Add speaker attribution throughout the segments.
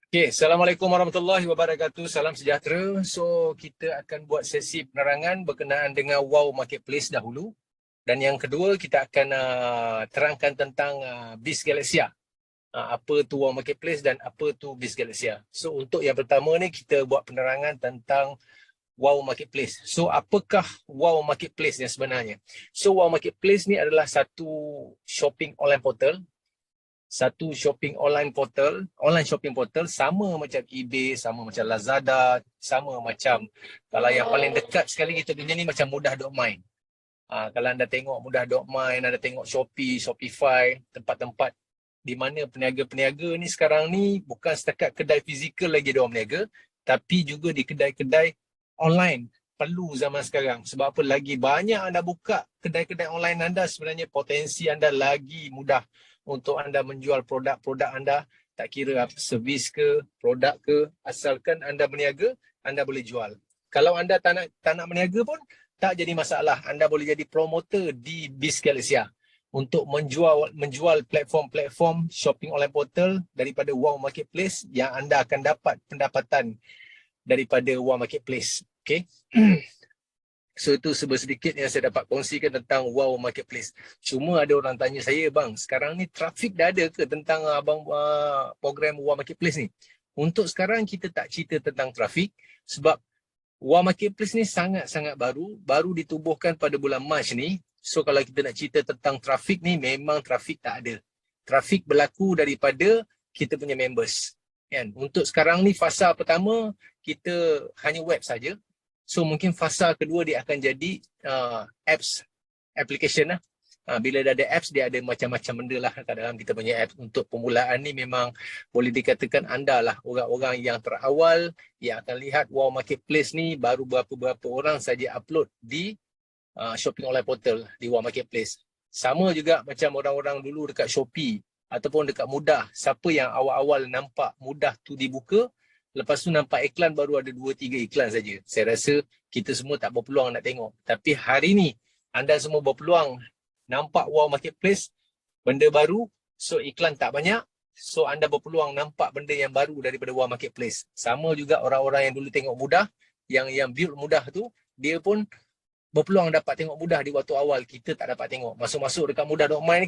Speaker 1: Okay, Assalamualaikum warahmatullahi wabarakatuh. Salam sejahtera. So, kita akan buat sesi penerangan berkenaan dengan Wow Marketplace dahulu. Dan yang kedua, kita akan terangkan tentang Biz Galaxia. Apa tu Wow Marketplace dan apa tu Biz Galaxia. So, untuk yang pertama ni, kita buat penerangan tentang Wow Marketplace. So, apakah Wow Marketplace yang sebenarnya? So, Wow Marketplace ni adalah satu shopping online portal, online shopping portal sama macam eBay, sama macam Lazada, sama macam kalau yang paling dekat sekali kita punya ni macam mudah.my. Kalau anda tengok mudah.my, anda tengok Shopee, Shopify, tempat-tempat di mana peniaga-peniaga ni sekarang ni bukan setakat kedai fizikal lagi dia orang berniaga, tapi juga di kedai-kedai online. Perlu zaman sekarang. Sebab apa? Lagi banyak anda buka kedai-kedai online anda, sebenarnya potensi anda lagi mudah untuk anda menjual produk-produk anda. Tak kira servis ke, produk ke, asalkan anda berniaga, anda boleh jual. Kalau anda tak nak berniaga pun, tak jadi masalah. Anda boleh jadi promoter di Biz Galaxia untuk menjual platform-platform shopping online portal daripada Wow Marketplace yang anda akan dapat pendapatan daripada Wow Marketplace. Okay. So itu sedikit yang saya dapat kongsikan tentang Wow Marketplace. Cuma ada orang tanya saya, bang, sekarang ni trafik dah ada ke tentang abang program Wow Marketplace ni? Untuk sekarang kita tak cerita tentang trafik sebab Wow Marketplace ni sangat-sangat baru ditubuhkan pada bulan Mac ni. So kalau kita nak cerita tentang trafik ni, memang trafik tak ada. Trafik berlaku daripada kita punya members. Kan? Untuk sekarang ni fasa pertama, kita hanya web saja. So mungkin fasa kedua dia akan jadi apps, application lah. Bila dah ada apps, dia ada macam-macam benda lah kat dalam kita punya apps. Untuk permulaan ni memang boleh dikatakan anda lah orang-orang yang terawal yang akan lihat Wow Marketplace ni. Baru berapa-berapa orang saja upload di shopping online portal di Wow Marketplace. Sama juga macam orang-orang dulu dekat Shopee ataupun dekat Mudah. Siapa yang awal-awal nampak Mudah tu dibuka, lepas tu nampak iklan baru ada 2-3 iklan saja. Saya rasa kita semua tak berpeluang nak tengok. Tapi hari ni anda semua berpeluang nampak Wow Marketplace, benda baru, so iklan tak banyak, so anda berpeluang nampak benda yang baru daripada Wow Marketplace. Sama juga orang-orang yang dulu tengok Mudah, yang build Mudah tu, dia pun berpeluang dapat tengok Mudah di waktu awal kita tak dapat tengok. Masuk-masuk dekat mudah.my ni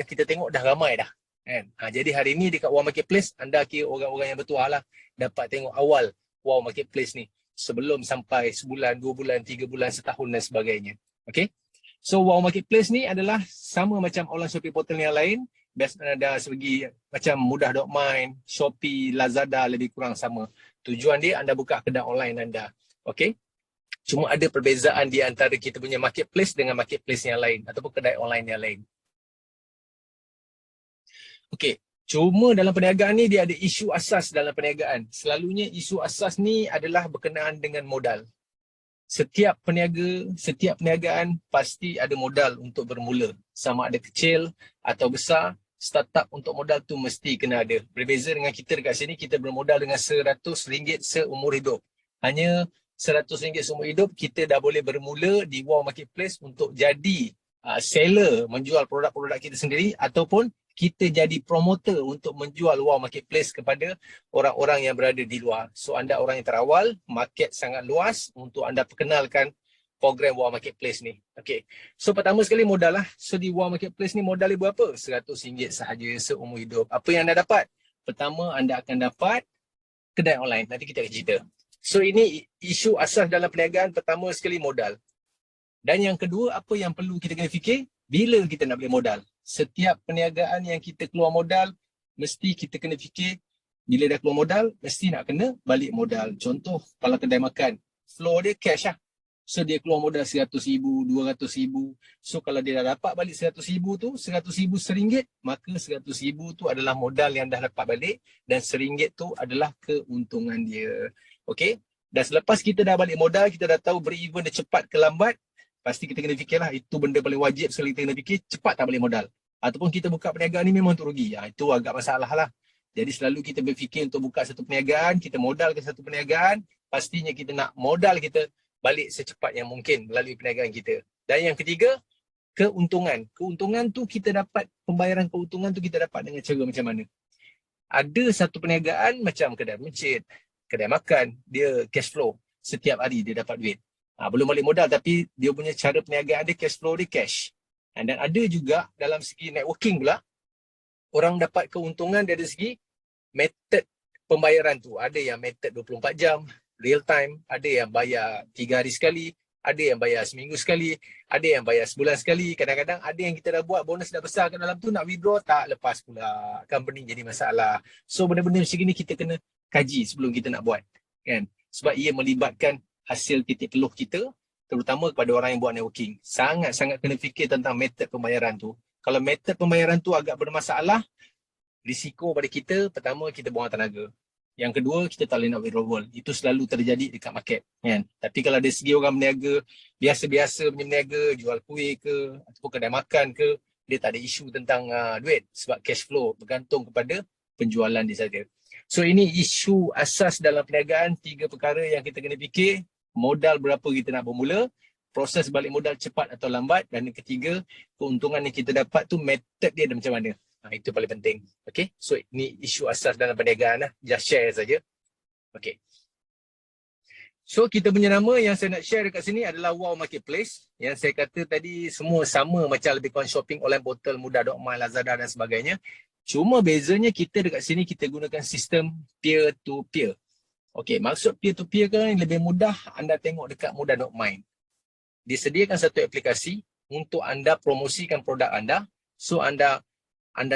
Speaker 1: kita tengok dah ramai dah. Kan? Jadi hari ni dekat Wow Marketplace, anda kira orang-orang yang bertuah lah dapat tengok awal Wow Marketplace ni sebelum sampai sebulan, 2 bulan, 3 bulan, setahun dan sebagainya. Okay? So Wow Marketplace ni adalah sama macam online shopping portal yang lain. Biasanya ada segi macam mudah.my, Shopee, Lazada, lebih kurang sama. Tujuan dia anda buka kedai online anda. Okay? Cuma ada perbezaan di antara kita punya marketplace dengan marketplace yang lain ataupun kedai online yang lain. Okey, cuma dalam perniagaan ni dia ada isu asas dalam perniagaan. Selalunya isu asas ni adalah berkenaan dengan modal. Setiap peniaga, setiap perniagaan pasti ada modal untuk bermula. Sama ada kecil atau besar, startup untuk modal tu mesti kena ada. Berbeza dengan kita dekat sini, kita bermodal dengan RM100 seumur hidup. Hanya RM100 seumur hidup, kita dah boleh bermula di Wow Marketplace untuk jadi seller, menjual produk-produk kita sendiri ataupun kita jadi promoter untuk menjual Wow Marketplace kepada orang-orang yang berada di luar. So anda orang yang terawal, market sangat luas untuk anda perkenalkan program Wow Marketplace ni. Okay. So pertama sekali modal lah. So di Wow Marketplace ni modal dia berapa? RM100 sahaja seumur hidup. Apa yang anda dapat? Pertama, anda akan dapat kedai online. Nanti kita akan cerita. So ini isu asas dalam perniagaan. Pertama sekali modal. Dan yang kedua, apa yang perlu kita kena fikir? Bila kita nak balik modal? Setiap perniagaan yang kita keluar modal, mesti kita kena fikir, bila dah keluar modal, mesti nak kena balik modal. Contoh, kalau kedai makan, flow dia cash lah. So dia keluar modal RM100,000, RM200,000. So kalau dia dah dapat balik RM100,000 tu, RM100,000 RM1, maka RM100,000 tu adalah modal yang dah dapat balik dan RM1 tu adalah keuntungan dia. Okay? Dan selepas kita dah balik modal, kita dah tahu break-even dia cepat ke lambat, pasti kita kena fikirlah, itu benda paling wajib sekali kita kena fikir, cepat tak balik modal. Ataupun kita buka perniagaan ni memang untuk rugi. Itu agak masalah lah. Jadi selalu kita berfikir untuk buka satu perniagaan, kita modal ke satu perniagaan, pastinya kita nak modal kita balik secepat yang mungkin melalui perniagaan kita. Dan yang ketiga, keuntungan. Keuntungan tu kita dapat, pembayaran keuntungan tu kita dapat dengan cara macam mana? Ada satu perniagaan macam kedai masjid, kedai makan, dia cash flow. Setiap hari dia dapat duit. Belum balik modal tapi dia punya cara perniagaan dia cash flow dia cash. Dan ada juga dalam segi networking pula, orang dapat keuntungan dari segi method pembayaran tu. Ada yang method 24 jam, real time, ada yang bayar 3 hari sekali, ada yang bayar seminggu sekali, ada yang bayar sebulan sekali. Kadang-kadang ada yang kita dah buat bonus dah besar kat dalam tu, nak withdraw tak lepas pula, company jadi masalah. So benda-benda macam ni kita kena kaji sebelum kita nak buat, kan? Sebab ia melibatkan hasil titik peluh kita, terutama kepada orang yang buat networking. Sangat-sangat kena fikir tentang method pembayaran tu. Kalau method pembayaran tu agak bermasalah, risiko pada kita, pertama kita buang tenaga. Yang kedua, kita tak boleh nak withdrawal. Itu selalu terjadi dekat market, kan? Tapi kalau dari segi orang berniaga, biasa-biasa punya berniaga, jual kuih ke, ataupun kedai makan ke, dia tak ada isu tentang duit sebab cash flow bergantung kepada penjualan dia saja. So ini isu asas dalam perniagaan, 3 perkara yang kita kena fikir. Modal berapa kita nak bermula, proses balik modal cepat atau lambat, dan yang ketiga, keuntungan yang kita dapat tu method dia macam mana. Itu paling penting. Okay, so ini isu asas dalam perniagaan lah. Just share saja. Okay. So kita punya nama yang saya nak share dekat sini adalah Wow Marketplace. Yang saya kata tadi semua sama macam lebih kurang shopping online portal, Mudah.my, Lazada dan sebagainya. Cuma bezanya kita dekat sini kita gunakan sistem peer to peer. Okay, maksud peer to peer kan lebih mudah anda tengok dekat Mudah.my. Disediakan satu aplikasi untuk anda promosikan produk anda. So anda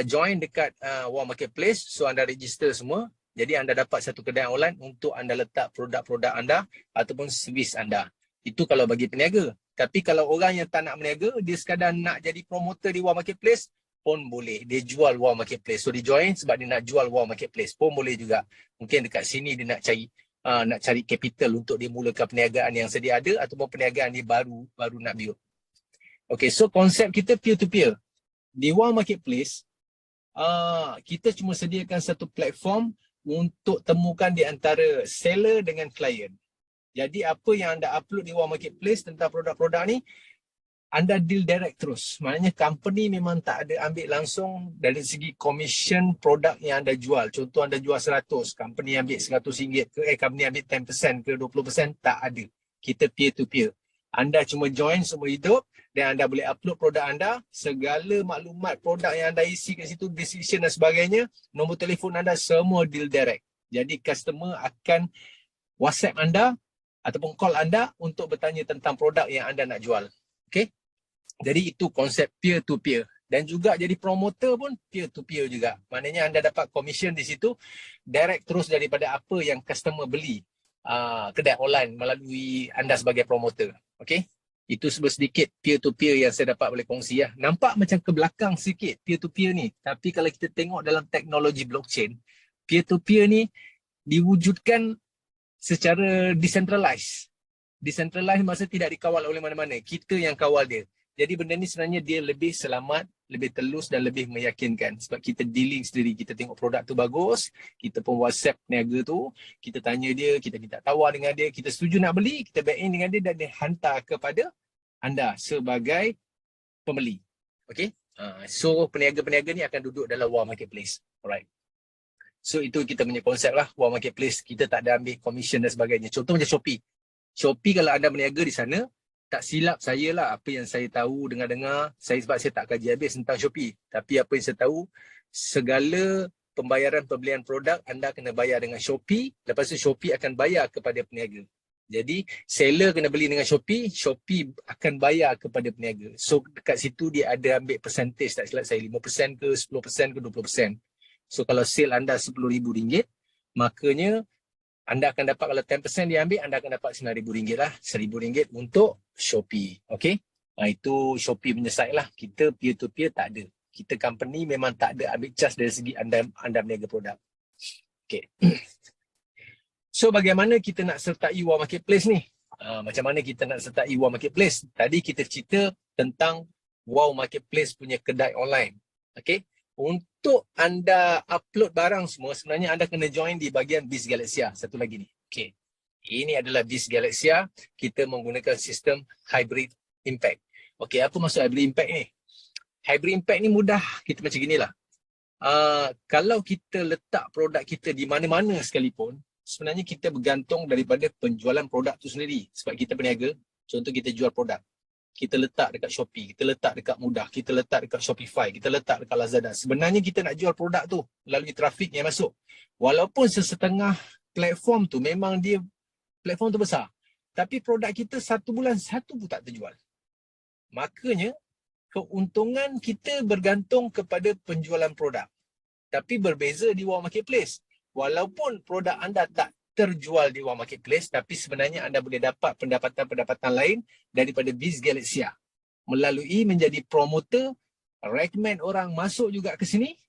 Speaker 1: join dekat Wow Marketplace, so anda register semua. Jadi anda dapat satu kedai online untuk anda letak produk-produk anda ataupun servis anda. Itu kalau bagi peniaga. Tapi kalau orang yang tak nak berniaga, dia sekadar nak jadi promoter di Wow Marketplace pun boleh. Dia jual Wow Marketplace. So dia join sebab dia nak jual Wow Marketplace pun boleh juga. Mungkin dekat sini dia nak cari capital untuk dia mulakan perniagaan yang sedia ada ataupun perniagaan dia baru nak build. Okay, so konsep kita peer to peer. Di Wow Marketplace, kita cuma sediakan satu platform untuk temukan di antara seller dengan klien. Jadi apa yang anda upload di Wow Marketplace tentang produk-produk ni, anda deal direct terus. Maknanya company memang tak ada ambil langsung dari segi commission produk yang anda jual. Contoh anda jual 100, company ambil RM100 ke, company ambil 10% ke 20%, tak ada. Kita peer to peer. Anda cuma join semua hidup dan anda boleh upload produk anda, segala maklumat produk yang anda isi kat situ, description dan sebagainya, nombor telefon anda, semua deal direct. Jadi customer akan WhatsApp anda ataupun call anda untuk bertanya tentang produk yang anda nak jual. Okay? Jadi itu konsep peer to peer. Dan juga jadi promoter pun peer to peer juga. Maknanya anda dapat commission di situ direct terus daripada apa yang customer beli kedai online melalui anda sebagai promoter. Okay? Itu sedikit peer to peer yang saya dapat boleh kongsi ya. Nampak macam ke belakang sikit peer to peer ni. Tapi kalau kita tengok dalam teknologi blockchain, peer to peer ni diwujudkan secara decentralized. Decentralized maksudnya tidak dikawal oleh mana-mana. Kita yang kawal dia. Jadi benda ni sebenarnya dia lebih selamat, lebih telus dan lebih meyakinkan. Sebab kita dealing sendiri. Kita tengok produk tu bagus, kita pun WhatsApp niaga tu, kita tanya dia, kita minta tawar dengan dia, kita setuju nak beli, kita back in dengan dia dan dia hantar kepada anda sebagai pembeli. Okay? So peniaga-peniaga ni akan duduk dalam Wow Marketplace. Alright. So itu kita punya konsep lah, Wow Marketplace. Kita tak ada ambil commission dan sebagainya. Contoh macam Shopee. Shopee kalau anda berniaga di sana, tak silap saya lah apa yang saya tahu dengar-dengar, sebab saya tak kaji habis tentang Shopee. Tapi apa yang saya tahu, segala pembayaran pembelian produk anda kena bayar dengan Shopee, lepas tu Shopee akan bayar kepada peniaga. Jadi seller kena beli dengan Shopee, Shopee akan bayar kepada peniaga. So dekat situ dia ada ambil percentage, tak silap saya 5% ke 10% ke 20%. So kalau sale anda RM10,000, makanya anda akan dapat, kalau 10% dia ambil, anda akan dapat RM9,000 lah. RM1,000 untuk Shopee. Okay? Itu Shopee punya side lah. Kita peer to peer tak ada. Kita company memang tak ada ambil charge dari segi anda berniaga produk. Okay. So bagaimana kita nak sertai Wow Marketplace ni? Macam mana kita nak sertai Wow Marketplace? Tadi kita cerita tentang Wow Marketplace punya kedai online. Okay? Untuk anda upload barang semua, sebenarnya anda kena join di bahagian Biz Galaxia. Satu lagi ni. Okay. Ini adalah Biz Galaxia. Kita menggunakan sistem Hybrid Impact. Okay, apa maksud Hybrid Impact ni? Hybrid Impact ni mudah. Kita macam ginilah. Kalau kita letak produk kita di mana-mana sekalipun, sebenarnya kita bergantung daripada penjualan produk tu sendiri. Sebab kita peniaga, contoh kita jual produk, kita letak dekat Shopee, kita letak dekat Mudah, kita letak dekat Shopify, kita letak dekat Lazada. Sebenarnya kita nak jual produk tu melalui trafik yang masuk. Walaupun sesetengah platform tu memang dia platform tu besar, tapi produk kita 1 bulan 1 pun tak terjual. Makanya keuntungan kita bergantung kepada penjualan produk. Tapi berbeza di Wow Marketplace. Walaupun produk anda tak terjual di Wow Marketplace, tapi sebenarnya anda boleh dapat pendapatan-pendapatan lain daripada BizGalaxia. Melalui menjadi promoter, recommend orang masuk juga ke sini,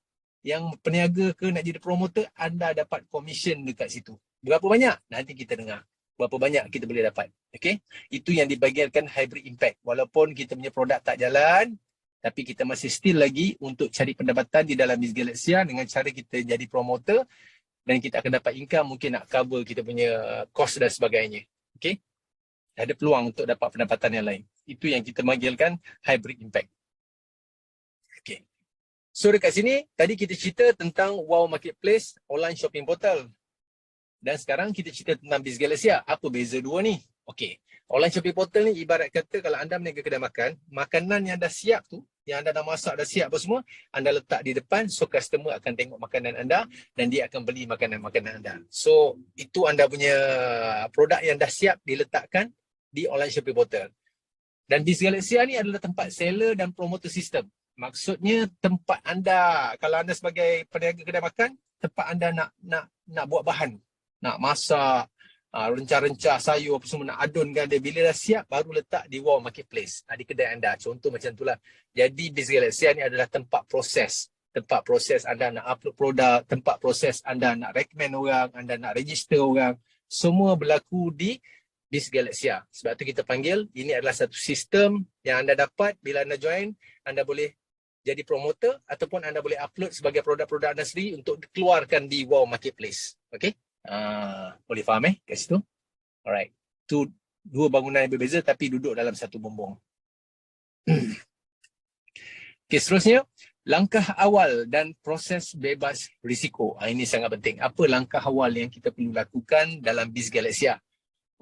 Speaker 1: yang peniaga ke nak jadi promoter, anda dapat commission dekat situ. Berapa banyak? Nanti kita dengar. Berapa banyak kita boleh dapat. Okay? Itu yang dibagikan hybrid impact. Walaupun kita punya produk tak jalan, tapi kita masih still lagi untuk cari pendapatan di dalam BizGalaxia dengan cara kita jadi promoter dan kita akan dapat income, mungkin nak cover kita punya cost dan sebagainya. Okay? Ada peluang untuk dapat pendapatan yang lain. Itu yang kita panggilkan hybrid impact. Okay. So dekat sini, tadi kita cerita tentang Wow Marketplace online shopping portal. Dan sekarang kita cerita tentang BizGalaxia. Apa beza dua ni? Okey. Online shopping portal ni ibarat kata kalau anda meniaga kedai makan, makanan yang dah siap tu, yang anda dah masak, dah siap apa semua, anda letak di depan, so customer akan tengok makanan anda dan dia akan beli makanan-makanan anda. So itu anda punya produk yang dah siap diletakkan di online shopping portal. Dan BizGalaxia ni adalah tempat seller dan promoter system. Maksudnya tempat anda, kalau anda sebagai peniaga kedai makan, tempat anda nak buat bahan, nak masak, rencah-rencah sayur apa semua, nak adunkan dia. Bila dah siap, baru letak di Wow Marketplace, di kedai anda. Contoh macam itulah. Jadi BizGalaxia ni adalah tempat proses. Tempat proses anda nak upload produk, tempat proses anda nak recommend orang, anda nak register orang. Semua berlaku di BizGalaxia. Sebab tu kita panggil, ini adalah satu sistem yang anda dapat bila anda join. Anda boleh jadi promoter ataupun anda boleh upload sebagai produk-produk anda sendiri untuk dikeluarkan di Wow Marketplace. Okay? Boleh faham kat situ? Alright. Tu dua bangunan yang berbeza tapi duduk dalam satu bumbung. Okay, seterusnya, langkah awal dan proses bebas risiko. Ini sangat penting. Apa langkah awal yang kita perlu lakukan dalam BizGalaxia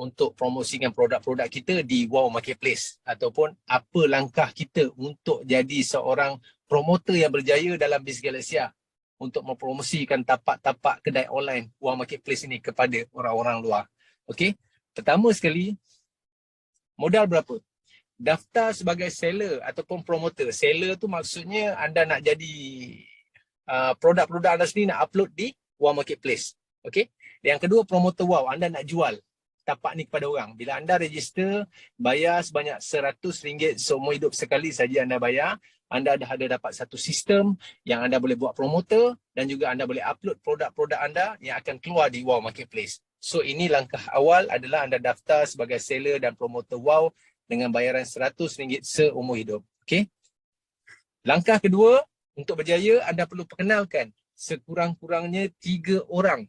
Speaker 1: untuk promosikan produk-produk kita di Wow Marketplace, ataupun apa langkah kita untuk jadi seorang promoter yang berjaya dalam BizGalaxia untuk mempromosikan tapak-tapak kedai online Wow Marketplace ini kepada orang-orang luar. Okey, pertama sekali, modal berapa? Daftar sebagai seller ataupun promoter. Seller tu maksudnya anda nak jadi produk-produk anda sendiri nak upload di Wow Marketplace. Okey. Yang kedua, promoter Wow, anda nak jual tapak ni kepada orang. Bila anda register, bayar sebanyak RM100 seumur hidup sekali saja anda bayar. Anda dah ada dapat satu sistem yang anda boleh buat promoter dan juga anda boleh upload produk-produk anda yang akan keluar di Wow Marketplace. So ini langkah awal adalah anda daftar sebagai seller dan promoter Wow dengan bayaran RM100 seumur hidup. Okay? Langkah kedua, untuk berjaya anda perlu perkenalkan sekurang-kurangnya 3 orang.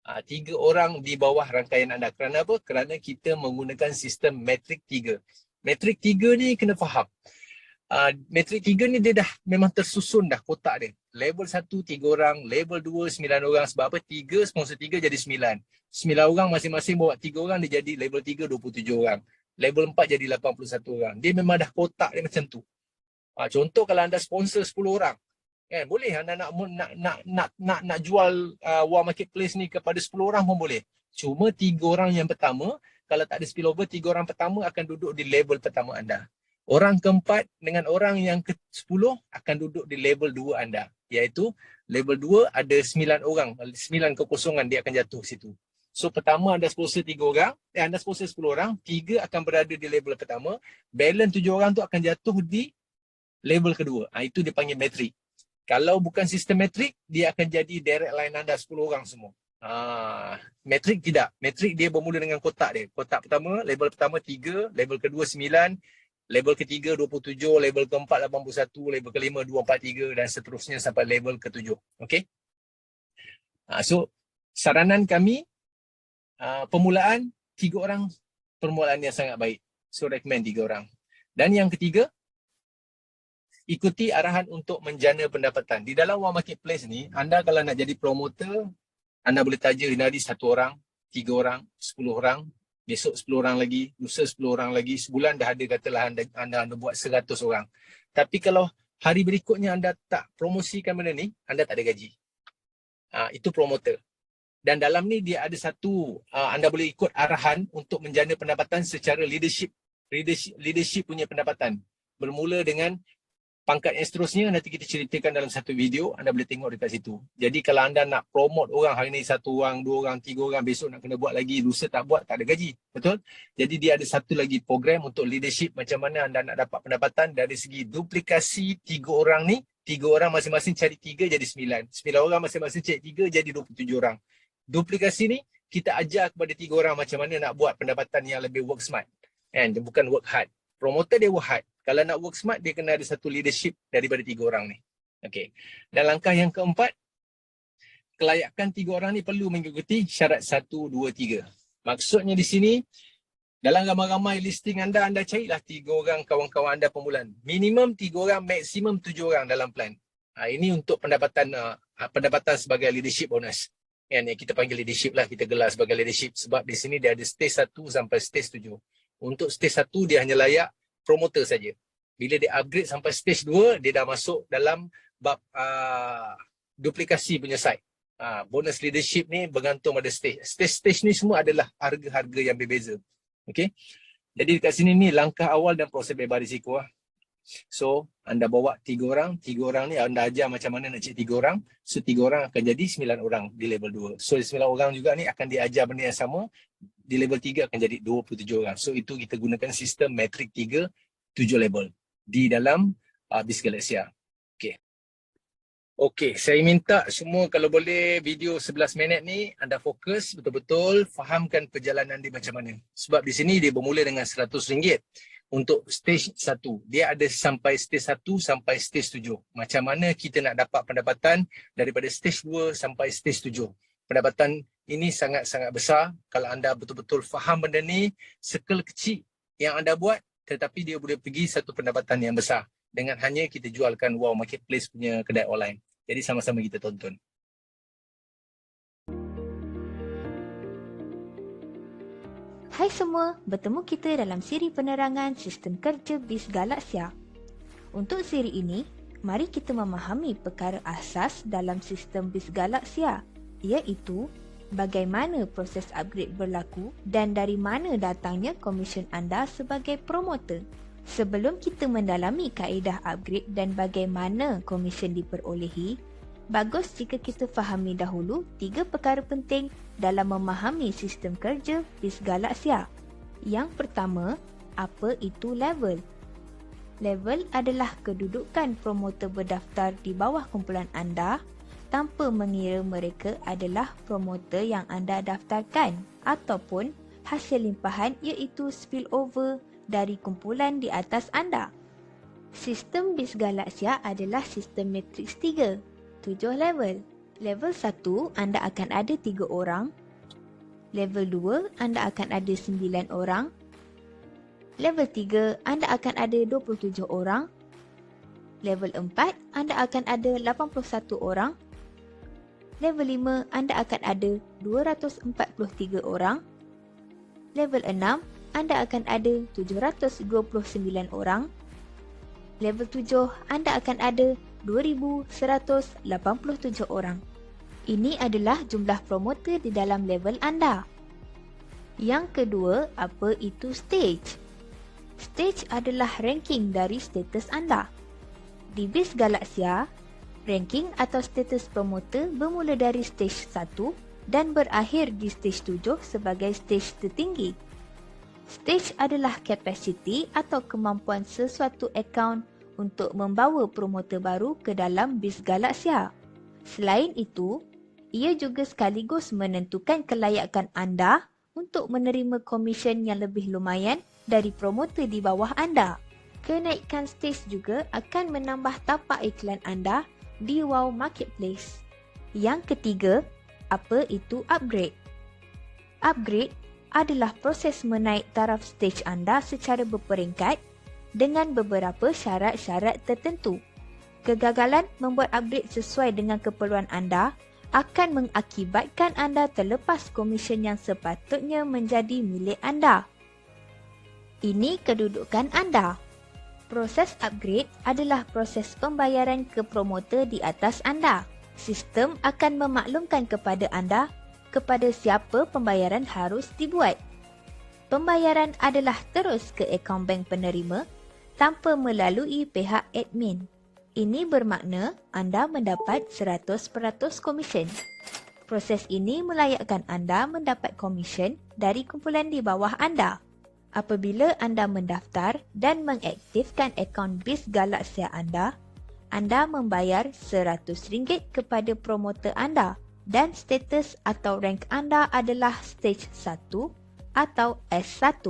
Speaker 1: 3 orang di bawah rangkaian anda. Kerana apa? Kerana kita menggunakan sistem metrik 3. Metrik 3 ni kena faham. Metrik 3 ni dia dah memang tersusun dah kotak dia. Level 1 3 orang, level 2 9 orang. Sebab apa? 3 sponsor 3 jadi 9. 9 orang masing-masing bawa 3 orang, dia jadi level 3 27 orang. Level 4 jadi 81 orang. Dia memang dah kotak dia macam tu. Contoh kalau anda sponsor 10 orang, kan boleh anda nak jual Wow Marketplace ni kepada 10 orang pun boleh. Cuma 3 orang yang pertama, kalau tak ada spillover, 3 orang pertama akan duduk di level pertama anda. Orang keempat dengan orang yang ke-10 akan duduk di level 2 anda. Iaitu level 2 ada 9 orang, 9 kekosongan dia akan jatuh situ. So pertama anda sponsor 3 orang, anda sponsor 10 orang, 3 akan berada di level pertama, balance 7 orang tu akan jatuh di level kedua. Itu dipanggil metrik. Kalau bukan sistem metrik, dia akan jadi direct line anda 10 orang semua. Metrik tidak. Metrik dia bermula dengan kotak dia. Kotak pertama, level pertama 3, level kedua 9, level ketiga 27, level keempat 81, level kelima 243 dan seterusnya sampai level ke-7. Okey. So saranan kami, permulaan 3 orang, permulaan yang sangat baik. So recommend 3 orang. Dan yang ketiga, ikuti arahan untuk menjana pendapatan. Di dalam Wow Marketplace ni, anda kalau nak jadi promoter, anda boleh taja hari 1 orang, 3 orang, 10 orang, besok 10 orang lagi, lusa 10 orang lagi, sebulan dah ada katalah anda buat 100 orang. Tapi kalau hari berikutnya anda tak promosikan benda ni, anda tak ada gaji. Itu promoter. Dan dalam ni dia ada satu, anda boleh ikut arahan untuk menjana pendapatan secara leadership punya pendapatan. Bermula dengan pangkat yang seterusnya, nanti kita ceritakan dalam satu video, anda boleh tengok dekat situ. Jadi kalau anda nak promote orang, hari ni 1 orang, 2 orang, 3 orang, besok nak kena buat lagi, lusa tak buat, tak ada gaji. Betul? Jadi dia ada satu lagi program untuk leadership, macam mana anda nak dapat pendapatan dari segi duplikasi 3 orang ni, 3 orang masing-masing cari 3 jadi 9. 9 orang masing-masing cari 3 jadi 27 orang. Duplikasi ni, kita ajar kepada 3 orang macam mana nak buat pendapatan yang lebih work smart. And bukan work hard. Promoter dia work hard. Kalau nak work smart, dia kena ada satu leadership daripada 3 orang ni. Okay. Dan langkah yang keempat, kelayakan 3 orang ni perlu mengikuti syarat 1, 2, 3. Maksudnya di sini, dalam ramai-ramai listing anda carilah 3 orang kawan-kawan anda permulaan. Minimum 3 orang, maksimum 7 orang dalam plan. Ini untuk pendapatan sebagai leadership bonus. Yang kita panggil leadership lah, kita gelar sebagai leadership. Sebab di sini dia ada stage 1 sampai stage 7. Untuk stage 1 dia hanya layak promoter saja. Bila dia upgrade sampai stage 2, dia dah masuk dalam bab duplikasi punya side. Bonus leadership ni bergantung pada stage. Stage ni semua adalah harga-harga yang berbeza. Okay. Jadi dekat sini ni langkah awal dan proses bebas risiko. So, anda bawa 3 orang. 3 orang ni anda ajar macam mana nak cek 3 orang. So, 3 orang akan jadi 9 orang di level 2. So, 9 orang juga ni akan diajar benda yang sama. Di level 3 akan jadi 27 orang. So, itu kita gunakan sistem metrik 3, 7 level di dalam BIS Galaxia. Okey, saya minta semua kalau boleh video 11 minit ni anda fokus betul-betul fahamkan perjalanan dia macam mana. Sebab di sini dia bermula dengan RM100 untuk stage 1. Dia ada sampai stage 1 sampai stage 7. Macam mana kita nak dapat pendapatan daripada stage 2 sampai stage 7. Pendapatan ini sangat-sangat besar. Kalau anda betul-betul faham benda ni, circle kecil yang anda buat, tetapi dia boleh pergi satu pendapatan yang besar. Dengan hanya kita jualkan Wow Marketplace punya kedai online. Jadi sama-sama kita tonton.
Speaker 2: Hai semua, bertemu kita dalam siri penerangan sistem kerja BIS Galaxia. Untuk siri ini, mari kita memahami perkara asas dalam sistem BIS Galaxia, iaitu bagaimana proses upgrade berlaku dan dari mana datangnya komisen anda sebagai promoter. Sebelum kita mendalami kaedah upgrade dan bagaimana komisen diperolehi, bagus jika kita fahami dahulu 3 perkara penting dalam memahami sistem kerja BIS Galaxia. Yang pertama, apa itu level? Level adalah kedudukan promoter berdaftar di bawah kumpulan anda tanpa mengira mereka adalah promoter yang anda daftarkan ataupun hasil limpahan iaitu spillover dari kumpulan di atas anda. Sistem BIS Galaxia adalah sistem matriks 3, 7 level. Level 1, anda akan ada 3 orang. Level 2, anda akan ada 9 orang. Level 3, anda akan ada 27 orang. Level 4, anda akan ada 81 orang. Level 5, anda akan ada 243 orang. Level 6, anda akan ada 729 orang. Level 7, anda akan ada 2,187 orang. Ini adalah jumlah promoter di dalam level anda. Yang kedua, apa itu stage? Stage adalah ranking dari status anda. Di BIS Galaxia, ranking atau status promoter bermula dari stage 1 dan berakhir di stage 7 sebagai stage tertinggi. Stage adalah kapasiti atau kemampuan sesuatu akaun untuk membawa promoter baru ke dalam BIS Galaxia. Selain itu, ia juga sekaligus menentukan kelayakan anda untuk menerima komisen yang lebih lumayan dari promoter di bawah anda. Kenaikan stage juga akan menambah tapak iklan anda di Wow Marketplace. Yang ketiga, apa itu upgrade? Upgrade adalah proses menaik taraf stage anda secara berperingkat dengan beberapa syarat-syarat tertentu. Kegagalan membuat upgrade sesuai dengan keperluan anda akan mengakibatkan anda terlepas komisen yang sepatutnya menjadi milik anda. Ini kedudukan anda. Proses upgrade adalah proses pembayaran ke promotor di atas anda. Sistem akan memaklumkan kepada anda kepada siapa pembayaran harus dibuat. Pembayaran adalah terus ke akaun bank penerima tanpa melalui pihak admin. Ini bermakna anda mendapat 100% komisen. Proses ini melayakkan anda mendapat komisen dari kumpulan di bawah anda. Apabila anda mendaftar dan mengaktifkan akaun BIS Galaxia anda membayar RM100 kepada promotor anda dan status atau rank anda adalah Stage 1 atau S1.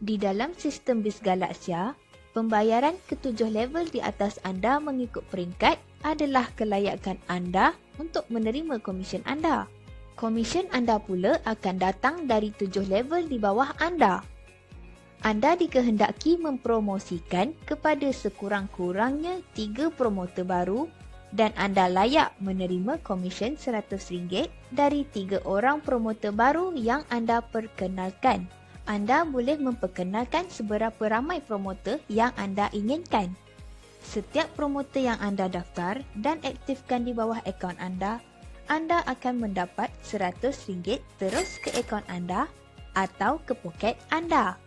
Speaker 2: Di dalam sistem BIS Galaxia, pembayaran ketujuh level di atas anda mengikut peringkat adalah kelayakan anda untuk menerima komisen anda. Komisen anda pula akan datang dari 7 level di bawah anda. Anda dikehendaki mempromosikan kepada sekurang-kurangnya 3 promotor baru dan anda layak menerima komisen RM100 dari 3 orang promotor baru yang anda perkenalkan. Anda boleh memperkenalkan seberapa ramai promotor yang anda inginkan. Setiap promotor yang anda daftar dan aktifkan di bawah akaun anda akan mendapat RM100 terus ke akaun anda atau ke poket anda.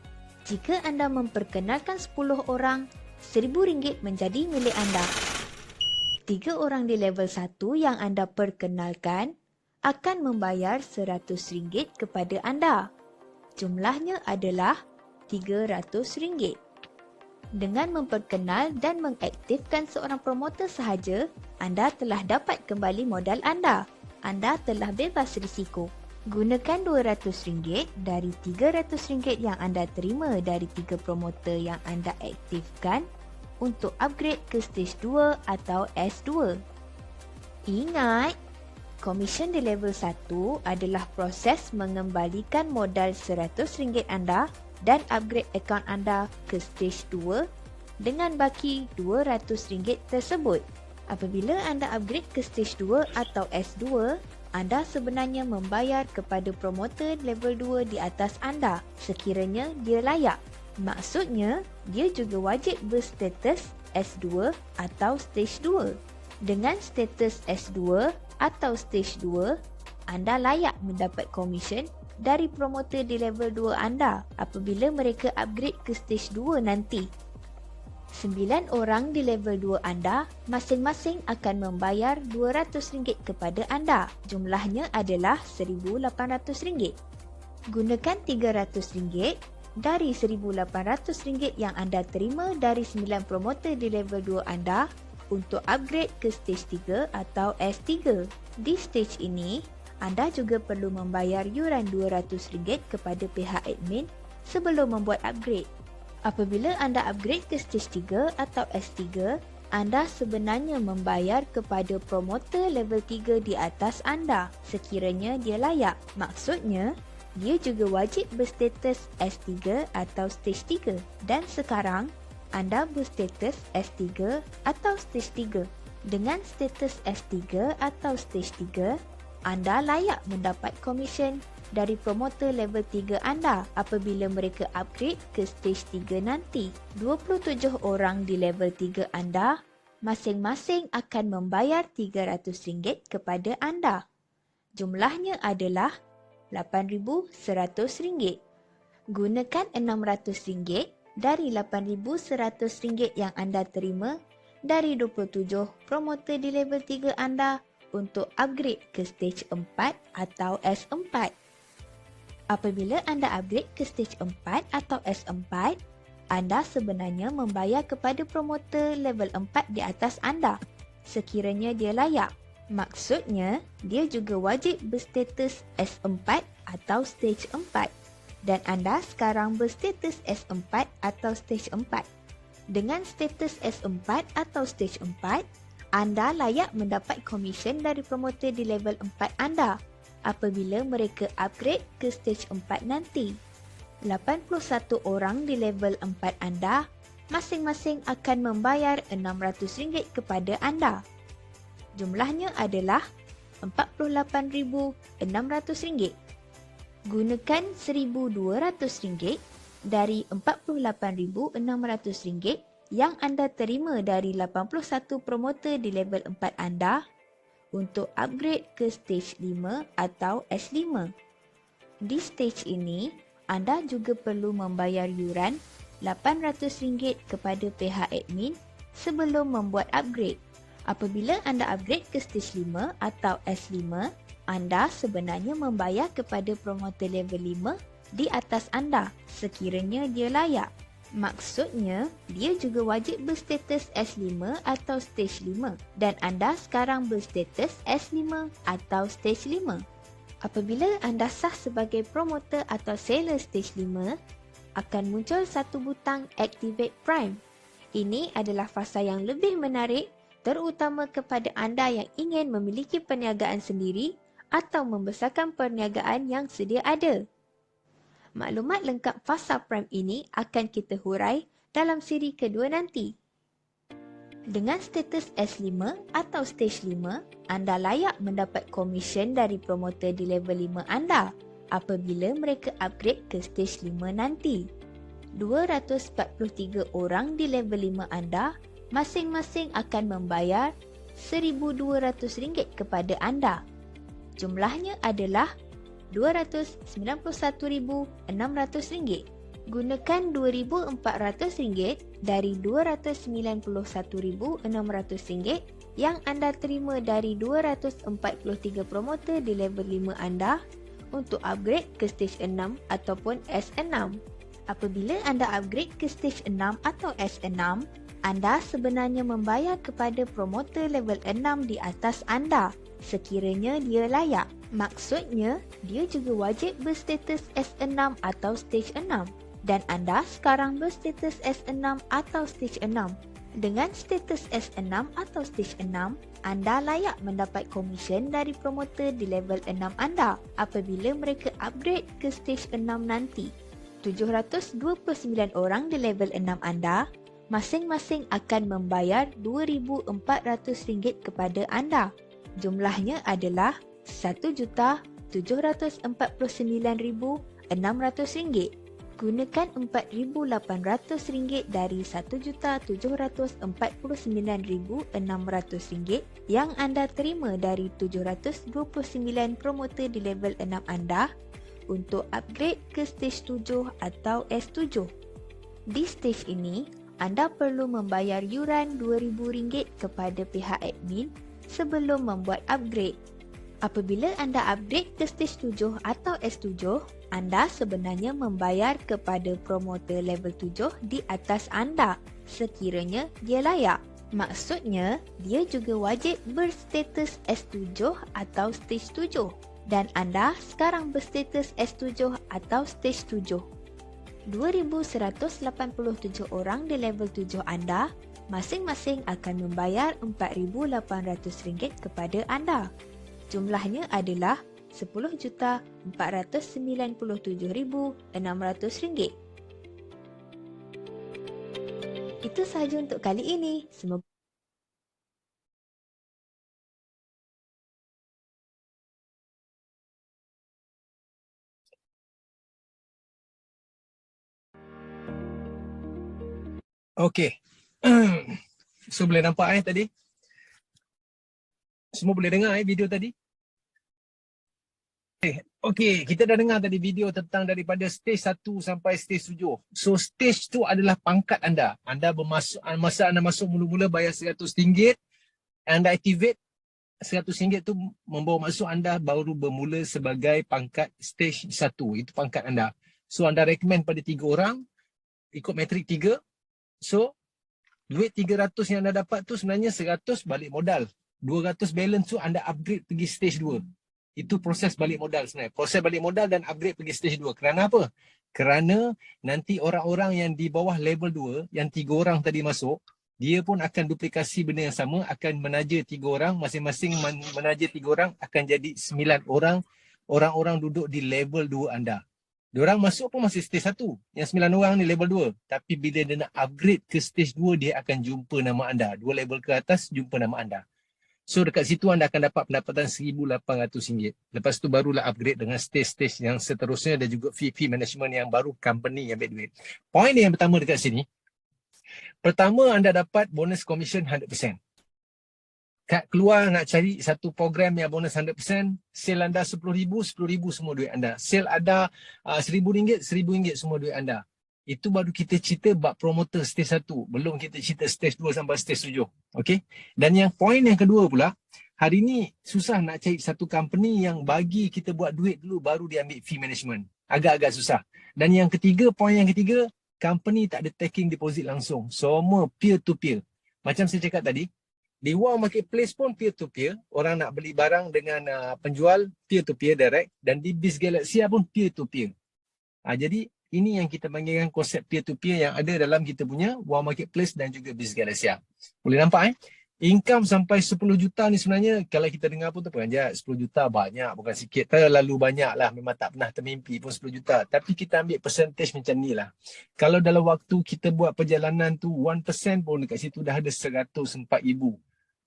Speaker 2: Jika anda memperkenalkan 10 orang, RM1,000 menjadi milik anda. 3 orang di level 1 yang anda perkenalkan akan membayar RM100 kepada anda. Jumlahnya adalah RM300. Dengan memperkenal dan mengaktifkan seorang promotor sahaja, anda telah dapat kembali modal anda. Anda telah bebas risiko. Gunakan RM200 dari RM300 yang anda terima dari 3 promotor yang anda aktifkan untuk upgrade ke stage 2 atau S2. Ingat, komisen di level 1 adalah proses mengembalikan modal RM100 anda dan upgrade akaun anda ke stage 2 dengan baki RM200 tersebut. Apabila anda upgrade ke stage 2 atau S2, anda sebenarnya membayar kepada promotor level 2 di atas anda sekiranya dia layak. Maksudnya, dia juga wajib berstatus S2 atau stage 2. Dengan status S2 atau stage 2, anda layak mendapat komisen dari promotor di level 2 anda apabila mereka upgrade ke stage 2 nanti. 9 orang di level 2 anda masing-masing akan membayar RM200 kepada anda. Jumlahnya adalah RM1,800. Gunakan RM300 dari RM1,800 yang anda terima dari 9 promotor di level 2 anda untuk upgrade ke stage 3 atau S3. Di stage ini, anda juga perlu membayar yuran RM200 kepada pihak admin sebelum membuat upgrade. Apabila anda upgrade ke stage 3 atau S3, anda sebenarnya membayar kepada promotor level 3 di atas anda sekiranya dia layak. Maksudnya, dia juga wajib berstatus S3 atau stage 3 dan sekarang anda berstatus S3 atau stage 3. Dengan status S3 atau stage 3, anda layak mendapat komisen dari promotor level 3 anda apabila mereka upgrade ke stage 3 nanti. 27 orang di level 3 anda masing-masing akan membayar RM300 kepada anda. Jumlahnya adalah RM8,100. Gunakan RM600 dari RM8,100 yang anda terima dari 27 promotor di level 3 anda untuk upgrade ke stage 4 atau S4. Apabila anda upgrade ke stage 4 atau S4, anda sebenarnya membayar kepada promotor level 4 di atas anda sekiranya dia layak. Maksudnya, dia juga wajib berstatus S4 atau stage 4 dan anda sekarang berstatus S4 atau stage 4. Dengan status S4 atau stage 4, anda layak mendapat komisen dari promotor di level 4 anda apabila mereka upgrade ke stage 4 nanti. 81 orang di level 4 anda masing-masing akan membayar RM600 kepada anda. Jumlahnya adalah RM48,600. Gunakan RM1,200 dari RM48,600 yang anda terima dari 81 promoter di level 4 anda untuk upgrade ke stage 5 atau S5. Di stage ini, anda juga perlu membayar yuran RM800 kepada pihak admin sebelum membuat upgrade. Apabila anda upgrade ke stage 5 atau S5, anda sebenarnya membayar kepada promoter level 5 di atas anda sekiranya dia layak. Maksudnya, dia juga wajib berstatus S5 atau stage 5 dan anda sekarang berstatus S5 atau stage 5. Apabila anda sah sebagai promoter atau seller stage 5, akan muncul satu butang Activate Prime. Ini adalah fasa yang lebih menarik terutama kepada anda yang ingin memiliki perniagaan sendiri atau membesarkan perniagaan yang sedia ada. Maklumat lengkap fasa Prime ini akan kita hurai dalam siri kedua nanti. Dengan status S5 atau stage 5, anda layak mendapat komisen dari promoter di level 5 anda apabila mereka upgrade ke stage 5 nanti. 243 orang di level 5 anda masing-masing akan membayar RM1,200 kepada anda. Jumlahnya adalah RM291,600. Gunakan RM2,400 dari RM291,600 yang anda terima dari 243 promoter di level 5 anda untuk upgrade ke stage 6 ataupun S6. Apabila anda upgrade ke stage 6 atau S6, anda sebenarnya membayar kepada promoter level 6 di atas anda sekiranya dia layak. Maksudnya, dia juga wajib berstatus S6 atau stage 6 dan anda sekarang berstatus S6 atau stage 6. Dengan status S6 atau stage 6, anda layak mendapat komisen dari promoter di level 6 anda apabila mereka upgrade ke stage 6 nanti. 729 orang di level 6 anda masing-masing akan membayar RM2,400 kepada anda. Jumlahnya adalah RM1,749,600. Gunakan RM4,800 dari RM1,749,600 yang anda terima dari 729 promoter di level 6 anda untuk upgrade ke stage 7 atau S7. Di stage ini, anda perlu membayar yuran RM2,000 kepada pihak admin sebelum membuat upgrade. Apabila anda upgrade ke stage 7 atau S7, anda sebenarnya membayar kepada promoter level 7 di atas anda sekiranya dia layak. Maksudnya, dia juga wajib berstatus S7 atau stage 7 dan anda sekarang berstatus S7 atau stage 7. 2,187 orang di level 7 anda masing-masing akan membayar RM4,800 kepada anda. Jumlahnya adalah RM10,497,600. Itu sahaja untuk kali ini. Semoga
Speaker 1: Okey. So boleh nampak tadi? Semua boleh dengar video tadi? Okey, kita dah dengar tadi video tentang daripada stage 1 sampai stage 7. So stage tu adalah pangkat anda. Anda bermasuk, masa anda masuk mula-mula bayar RM100, anda activate RM100 tu membawa masuk anda baru bermula sebagai pangkat stage 1. Itu pangkat anda. So anda recommend pada 3 orang ikut metrik 3. So duit RM300 yang anda dapat tu sebenarnya RM100 balik modal. RM200 balance tu anda upgrade pergi stage 2. Itu proses balik modal sebenarnya. Proses balik modal dan upgrade pergi stage 2. Kerana apa? Kerana nanti orang-orang yang di bawah level 2, yang 3 orang tadi masuk, dia pun akan duplikasi benda yang sama, akan menaja 3 orang, masing-masing menaja 3 orang, akan jadi 9 orang, orang-orang duduk di level 2 anda. Diorang masuk pun masih stage 1. Yang 9 orang ni level 2. Tapi bila dia nak upgrade ke stage 2, dia akan jumpa nama anda. 2 level ke atas, jumpa nama anda. So dekat situ anda akan dapat pendapatan RM1,800. Lepas tu barulah upgrade dengan stage-stage yang seterusnya dan juga fee management yang baru, company yang ambil duit. Poin yang pertama dekat sini, pertama anda dapat bonus commission 100%. Kat keluar nak cari satu program yang bonus 100%, sale anda RM10,000, RM10,000 semua duit anda. Sale ada RM1,000, RM1,000 semua duit anda. Itu baru kita cerita bab promoter stage 1. Belum kita cerita stage 2 sampai stage 7. Okay? Dan yang poin yang kedua pula, hari ni susah nak cari satu company yang bagi kita buat duit dulu baru dia ambil fee management. Agak-agak susah. Dan yang ketiga, poin yang ketiga, company tak ada taking deposit langsung. Semua peer to peer. Macam saya cakap tadi, di Wow Marketplace pun peer to peer. Orang nak beli barang dengan penjual peer to peer direct. Dan di Biz Galaxia pun peer to peer. Jadi ini yang kita panggilkan konsep peer-to-peer yang ada dalam kita punya Wow Marketplace dan juga Biz Galaxia. Boleh nampak income sampai 10 juta ni sebenarnya kalau kita dengar pun terperanjat. 10 juta banyak, bukan sikit. Terlalu banyak lah. Memang tak pernah termimpi pun 10 juta. Tapi kita ambil percentage macam ni lah. Kalau dalam waktu kita buat perjalanan tu 1% pun dekat situ dah ada RM104,000.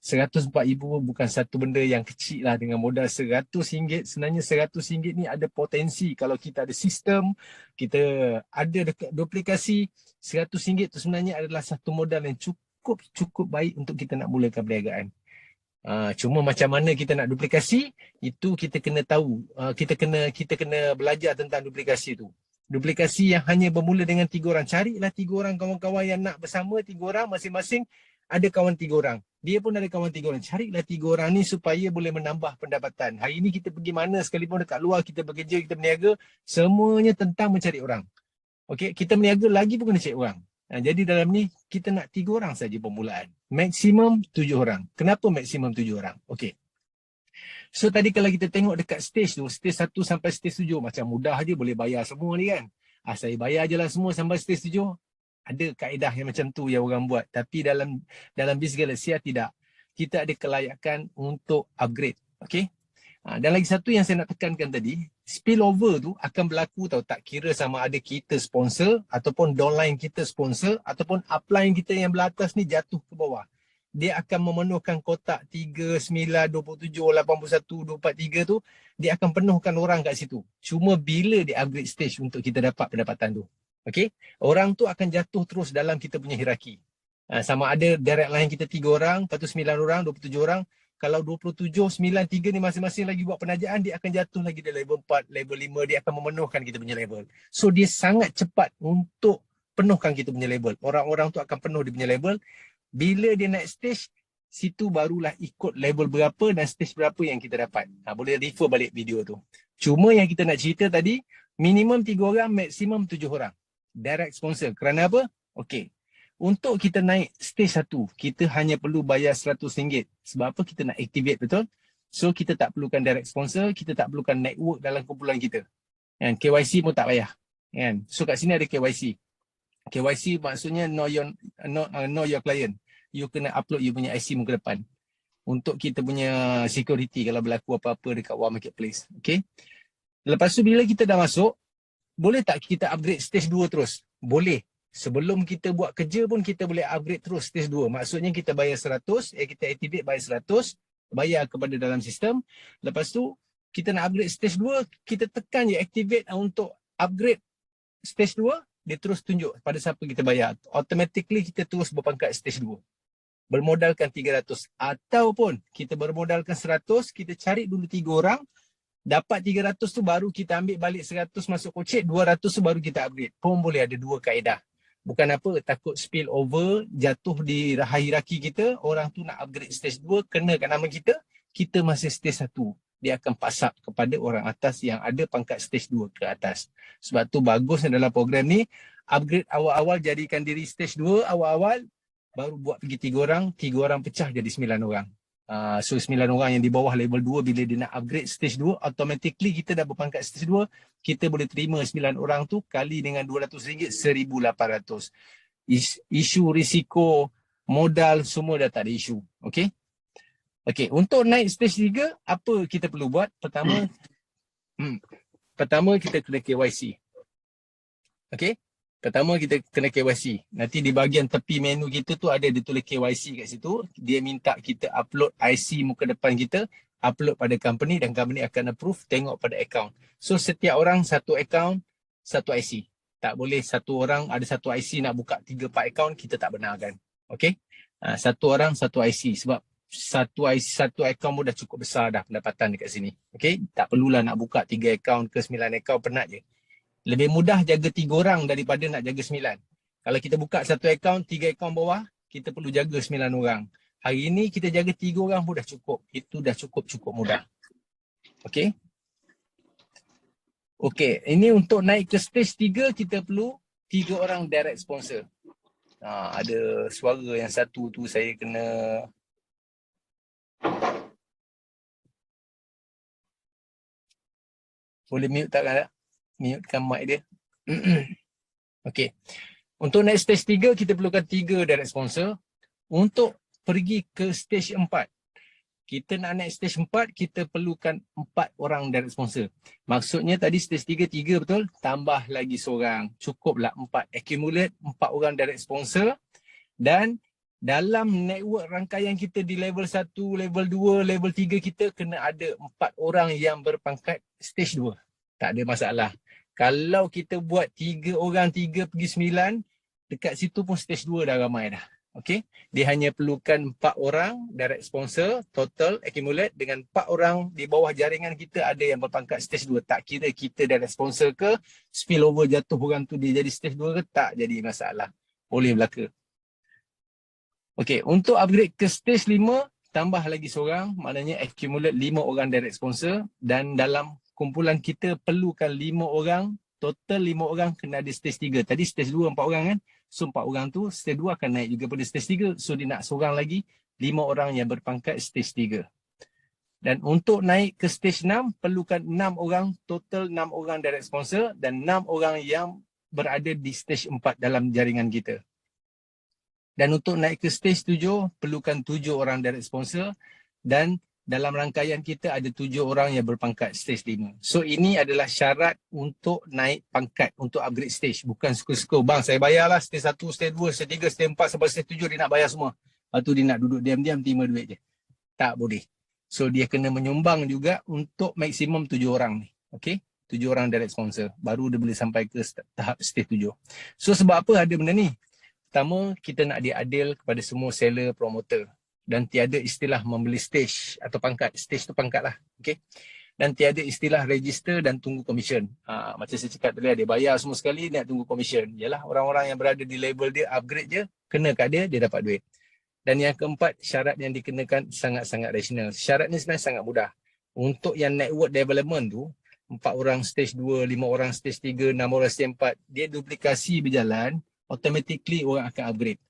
Speaker 1: RM104,000 bukan satu benda yang kecil lah dengan modal RM100. Sebenarnya RM100 ni ada potensi kalau kita ada sistem, kita ada duplikasi. RM100 tu sebenarnya adalah satu modal yang cukup baik untuk kita nak mulakan perniagaan. Cuma macam mana kita nak duplikasi, itu kita kena tahu. Kita kena belajar tentang duplikasi tu. Duplikasi yang hanya bermula dengan 3 orang. Carilah 3 orang kawan-kawan yang nak bersama, 3 orang masing-masing ada kawan 3 orang. Dia pun ada kawan 3 orang. Carilah 3 orang ni supaya boleh menambah pendapatan. Hari ni kita pergi mana sekalipun dekat luar, kita bekerja, kita berniaga, semuanya tentang mencari orang. Okey, kita berniaga lagi pun kena cari orang. Jadi dalam ni kita nak 3 orang saja permulaan. Maksimum 7 orang. Kenapa maksimum 7 orang? Okey. So tadi kalau kita tengok dekat stage tu, stage 1 sampai stage 7 macam mudah je boleh bayar semua ni kan. Saya bayar je lah semua sampai stage 7. Ada kaedah yang macam tu yang orang buat. Tapi dalam Biz Galaxia tidak. Kita ada kelayakan untuk upgrade. Okay? Dan lagi satu yang saya nak tekankan tadi, spillover tu akan berlaku tau. Tak kira sama ada kita sponsor ataupun downline kita sponsor ataupun upline kita yang belah atas ni jatuh ke bawah. Dia akan memenuhkan kotak 3, 9, 27, 81, 23 tu. Dia akan penuhkan orang kat situ. Cuma bila dia upgrade stage untuk kita dapat pendapatan tu. Okay? Orang tu akan jatuh terus dalam kita punya hierarki. Sama ada direct line kita 3 orang, lepas tu 9 orang, 27 orang. Kalau 27, 9, 3 ni masing-masing lagi buat penajaan, dia akan jatuh lagi di level 4, level 5. Dia akan memenuhkan kita punya level. So dia sangat cepat untuk penuhkan kita punya level. Orang-orang tu akan penuh dia punya level. Bila dia naik stage, situ barulah ikut level berapa dan stage berapa yang kita dapat. Boleh refer balik video tu. Cuma yang kita nak cerita tadi, minimum 3 orang, maksimum 7 orang. Direct sponsor. Kerana apa? Okey. Untuk kita naik stage 1, kita hanya perlu bayar RM100. Sebab apa? Kita nak activate, betul? So kita tak perlukan direct sponsor, kita tak perlukan network dalam kumpulan kita. And KYC pun tak payah. And so kat sini ada KYC. KYC maksudnya know your client. You kena upload you punya IC muka depan. Untuk kita punya security kalau berlaku apa-apa dekat Wow Marketplace. Okay? Lepas tu bila kita dah masuk, boleh tak kita upgrade stage 2 terus? Boleh. Sebelum kita buat kerja pun kita boleh upgrade terus stage 2. Maksudnya kita bayar 100, kita activate bayar 100, bayar kepada dalam sistem. Lepas tu kita nak upgrade stage 2, kita tekan je activate untuk upgrade stage 2, dia terus tunjuk pada siapa kita bayar. Automatically kita terus berpangkat stage 2. Bermodalkan 300. Ataupun kita bermodalkan 100, kita cari dulu 3 orang, dapat 300 tu baru kita ambil balik 100 masuk kocek, 200 tu baru kita upgrade. Pun boleh ada 2 kaedah. Bukan apa, takut spill over, jatuh di hierarki kita, orang tu nak upgrade stage 2, kena kat nama kita, kita masih stage 1. Dia akan pass up kepada orang atas yang ada pangkat stage 2 ke atas. Sebab tu bagusnya dalam program ni, upgrade awal-awal jadikan diri stage 2 awal-awal, baru buat pergi 3 orang, 3 orang pecah jadi 9 orang. So 9 orang yang di bawah level 2 bila dia nak upgrade stage 2, automatically kita dah berpangkat stage 2, kita boleh terima 9 orang tu kali dengan RM200, RM1,800. Isu risiko modal semua dah tak ada isu. Okay? Okay, untuk naik stage 3, apa kita perlu buat? Pertama kita kena KYC. Okey. Pertama kita kena KYC. Nanti di bahagian tepi menu kita tu ada ditulis KYC kat situ. Dia minta kita upload IC muka depan kita, upload pada company dan company akan approve, tengok pada account. So setiap orang satu account, satu IC. Tak boleh satu orang ada satu IC nak buka 3-4 account, kita tak benarkan. Okey. Satu orang satu IC sebab satu IC, satu account pun dah cukup besar dah pendapatan dekat sini. Okey. Tak perlulah nak buka 3 account ke 9 account, penat je. Lebih mudah jaga 3 orang daripada nak jaga 9. Kalau kita buka satu akaun, 3 akaun bawah, kita perlu jaga 9 orang. Hari ini kita jaga 3 orang pun dah cukup. Itu dah cukup mudah. Okey. Okey, ini untuk naik ke stage 3 kita perlu 3 orang direct sponsor. Ada suara yang satu tu saya kena boleh mute tak kan? Mutekan mic dia. Okey. Untuk naik stage 3 kita perlukan 3 direct sponsor. Untuk pergi ke stage 4. Kita nak naik stage 4 kita perlukan 4 orang direct sponsor. Maksudnya tadi stage 3 betul, tambah lagi seorang. Cukuplah 4. Accumulate 4 orang direct sponsor dan dalam network rangkaian kita di level 1, level 2, level 3 kita kena ada 4 orang yang berpangkat stage 2. Tak ada masalah. Kalau kita buat 3 orang, 3 pergi 9, dekat situ pun stage 2 dah ramai dah. Okey. Dia hanya perlukan 4 orang direct sponsor, total accumulate dengan 4 orang di bawah jaringan kita ada yang berpangkat stage 2. Tak kira kita direct sponsor ke, spillover jatuh orang tu dia jadi stage 2 ke, tak jadi masalah. Boleh berlaku. Okey, untuk upgrade ke stage 5, tambah lagi seorang, maknanya accumulate 5 orang direct sponsor dan dalam kumpulan kita perlukan 5 orang, total 5 orang kena ada stage 3. Tadi stage 2 4 orang kan? So 4 orang tu stage 2 akan naik juga pada stage 3. So dia nak seorang lagi, 5 orang yang berpangkat stage 3. Dan untuk naik ke stage 6, perlukan 6 orang, total 6 orang direct sponsor dan 6 orang yang berada di stage 4 dalam jaringan kita. Dan untuk naik ke stage 7, perlukan 7 orang direct sponsor dan dalam rangkaian kita ada 7 orang yang berpangkat stage 5. So ini adalah syarat untuk naik pangkat, untuk upgrade stage. Bukan suka-suka, bang saya bayarlah stage 1, stage 2, stage 3, stage 4 sampai stage 7 dia nak bayar semua. Lepas tu dia nak duduk diam-diam terima duit je. Tak boleh. So dia kena menyumbang juga untuk maksimum 7 orang ni. Okay? 7 orang direct sponsor. Baru dia boleh sampai ke tahap stage 7. So sebab apa ada benda ni? Pertama, kita nak dia adil kepada semua seller, promoter. Dan tiada istilah membeli stage atau pangkat. Stage tu pangkat lah. Okay? Dan tiada istilah register dan tunggu komisen. Macam saya cakap tadi, dia bayar semua sekali, nak tunggu komisen. Yalah, orang-orang yang berada di level dia, upgrade je, kena kat dia, dia dapat duit. Dan yang keempat, syarat yang dikenakan sangat-sangat rasional. Syarat ni sebenarnya sangat mudah. Untuk yang network development tu, 4 orang stage 2, 5 orang stage 3, 6 orang stage 4, dia duplikasi berjalan, automatically orang akan upgrade.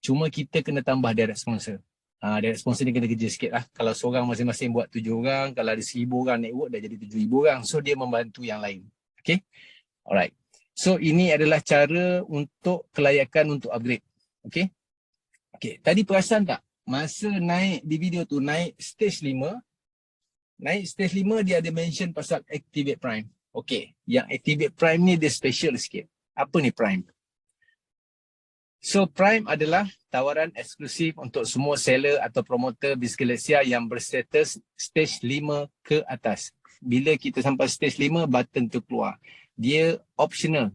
Speaker 1: Cuma kita kena tambah direct sponsor. Direct sponsor ni kena kerja sikit lah. Kalau seorang masing-masing buat 7 orang, kalau ada 1,000 orang network dah jadi 7,000 orang. So dia membantu yang lain. Okay. Alright. So ini adalah cara untuk kelayakan untuk upgrade. Okay. Okay. Tadi perasan tak? Masa naik di video tu, naik stage 5. Naik stage 5 dia ada mention pasal Activate Prime. Okay. Yang Activate Prime ni dia special sikit. Apa ni Prime? So Prime adalah tawaran eksklusif untuk semua seller atau promoter Bizgalaxia yang berstatus stage 5 ke atas. Bila kita sampai stage 5, button tu keluar. Dia optional.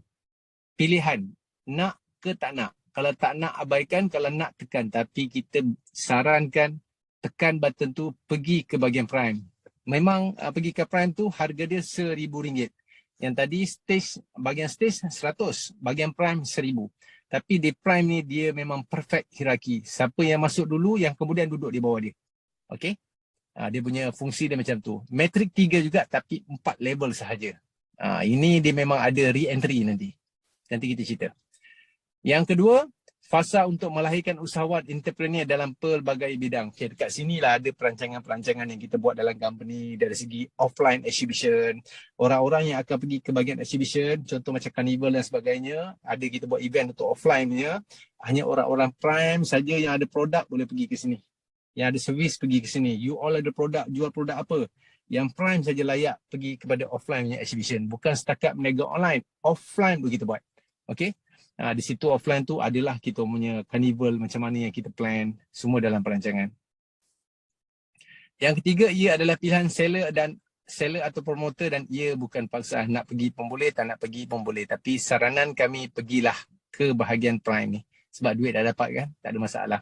Speaker 1: Pilihan. Nak ke tak nak. Kalau tak nak, abaikan. Kalau nak, tekan. Tapi kita sarankan tekan button tu, pergi ke bahagian Prime. Memang pergi ke Prime tu harga dia RM1,000. Yang tadi bahagian stage 100. Bahagian Prime 1,000. Tapi di Prime ni dia memang perfect hierarki. Siapa yang masuk dulu yang kemudian duduk di bawah dia. Okay. Dia punya fungsi dia macam tu. Metrik 3 juga tapi 4 level sahaja. Ini dia memang ada re-entry nanti. Nanti kita cerita. Yang kedua, fasa untuk melahirkan usahawan entrepreneur dalam pelbagai bidang. Okay, dekat sini lah ada perancangan-perancangan yang kita buat dalam company dari segi offline exhibition. Orang-orang yang akan pergi ke bahagian exhibition, contoh macam carnival dan sebagainya, ada kita buat event untuk offline punya. Hanya orang-orang Prime saja yang ada produk boleh pergi ke sini. Yang ada servis pergi ke sini. You all ada produk, jual produk apa? Yang Prime saja layak pergi kepada offline punya exhibition. Bukan setakat meniaga online, offline pun kita buat. Okey. Di situ offline tu adalah kita punya carnival macam mana yang kita plan, semua dalam perancangan. Yang ketiga, ia adalah pilihan seller atau promoter dan ia bukan paksa. Nak pergi pun boleh, tak nak pergi pun boleh. Tapi saranan kami pergilah ke bahagian prime ni. Sebab duit dah dapat kan, tak ada masalah.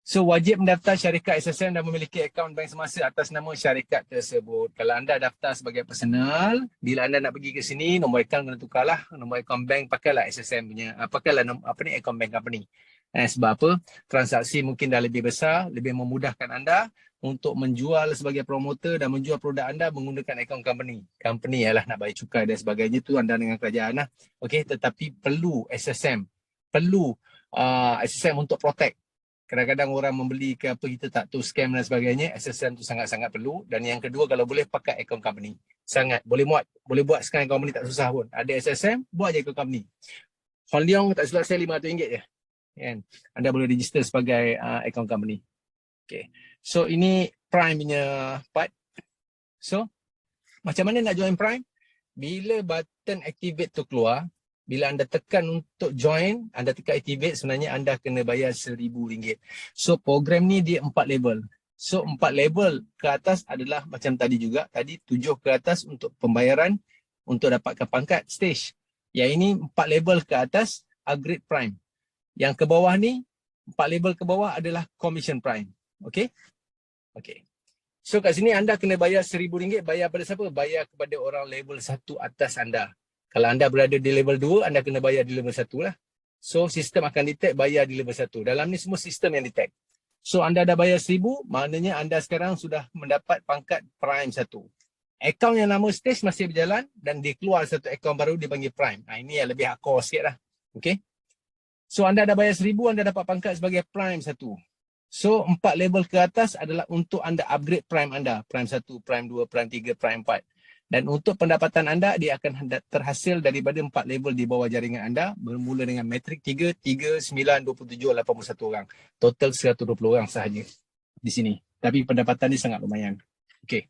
Speaker 1: So wajib mendaftar syarikat SSM dan memiliki akaun bank semasa atas nama syarikat tersebut. Kalau anda daftar sebagai personal, bila anda nak pergi ke sini, nombor akaun kena tukarlah. Nombor akaun bank pakailah SSM punya, pakailah akaun bank company. Sebab apa? Transaksi mungkin dah lebih besar, lebih memudahkan anda untuk menjual sebagai promoter dan menjual produk anda menggunakan akaun company. Company ialah nak bayar cukai dan sebagainya, tu anda dengan kerajaan lah. Okey, tetapi perlu SSM. Perlu SSM untuk protect. Kadang-kadang orang membeli ke apa, kita tak tahu scam dan sebagainya. SSM tu sangat-sangat perlu. Dan yang kedua, kalau boleh pakai akaun company. Sangat. Boleh buat sekarang company tak susah pun. Ada SSM, buat je akaun company. Hon Leong tak silap saya RM500 je. Kan? Anda boleh register sebagai akaun company. Okay. So ini Prime punya part. So, macam mana nak join Prime? Bila button activate tu keluar, bila anda tekan untuk join, anda tekan activate, sebenarnya anda kena bayar RM1,000. So program ni dia 4 level. So 4 level ke atas adalah macam tadi juga. Tadi 7 ke atas untuk pembayaran untuk dapatkan pangkat stage. Yang ini 4 level ke atas upgrade Prime. Yang ke bawah ni, 4 level ke bawah adalah commission Prime. Okay? Okay. So kat sini anda kena bayar RM1,000. Bayar pada siapa? Bayar kepada orang level 1 atas anda. Kalau anda berada di level 2, anda kena bayar di level 1 lah. So sistem akan detect bayar di level 1. Dalam ni semua sistem yang detect. So anda dah bayar RM1,000, maknanya anda sekarang sudah mendapat pangkat Prime 1. Akaun yang nama stage masih berjalan dan dia keluar satu akaun baru dipanggil Prime. Ini yang lebih hardcore sikit lah. Okay. So anda dah bayar RM1,000, anda dapat pangkat sebagai Prime 1. So 4 level ke atas adalah untuk anda upgrade Prime anda. Prime 1, Prime 2, Prime 3, Prime 4. Dan untuk pendapatan anda, dia akan terhasil daripada 4 level di bawah jaringan anda. Bermula dengan metrik 3, 9, 27, 81 orang. Total 120 orang sahaja di sini. Tapi pendapatan ni sangat lumayan. Okay.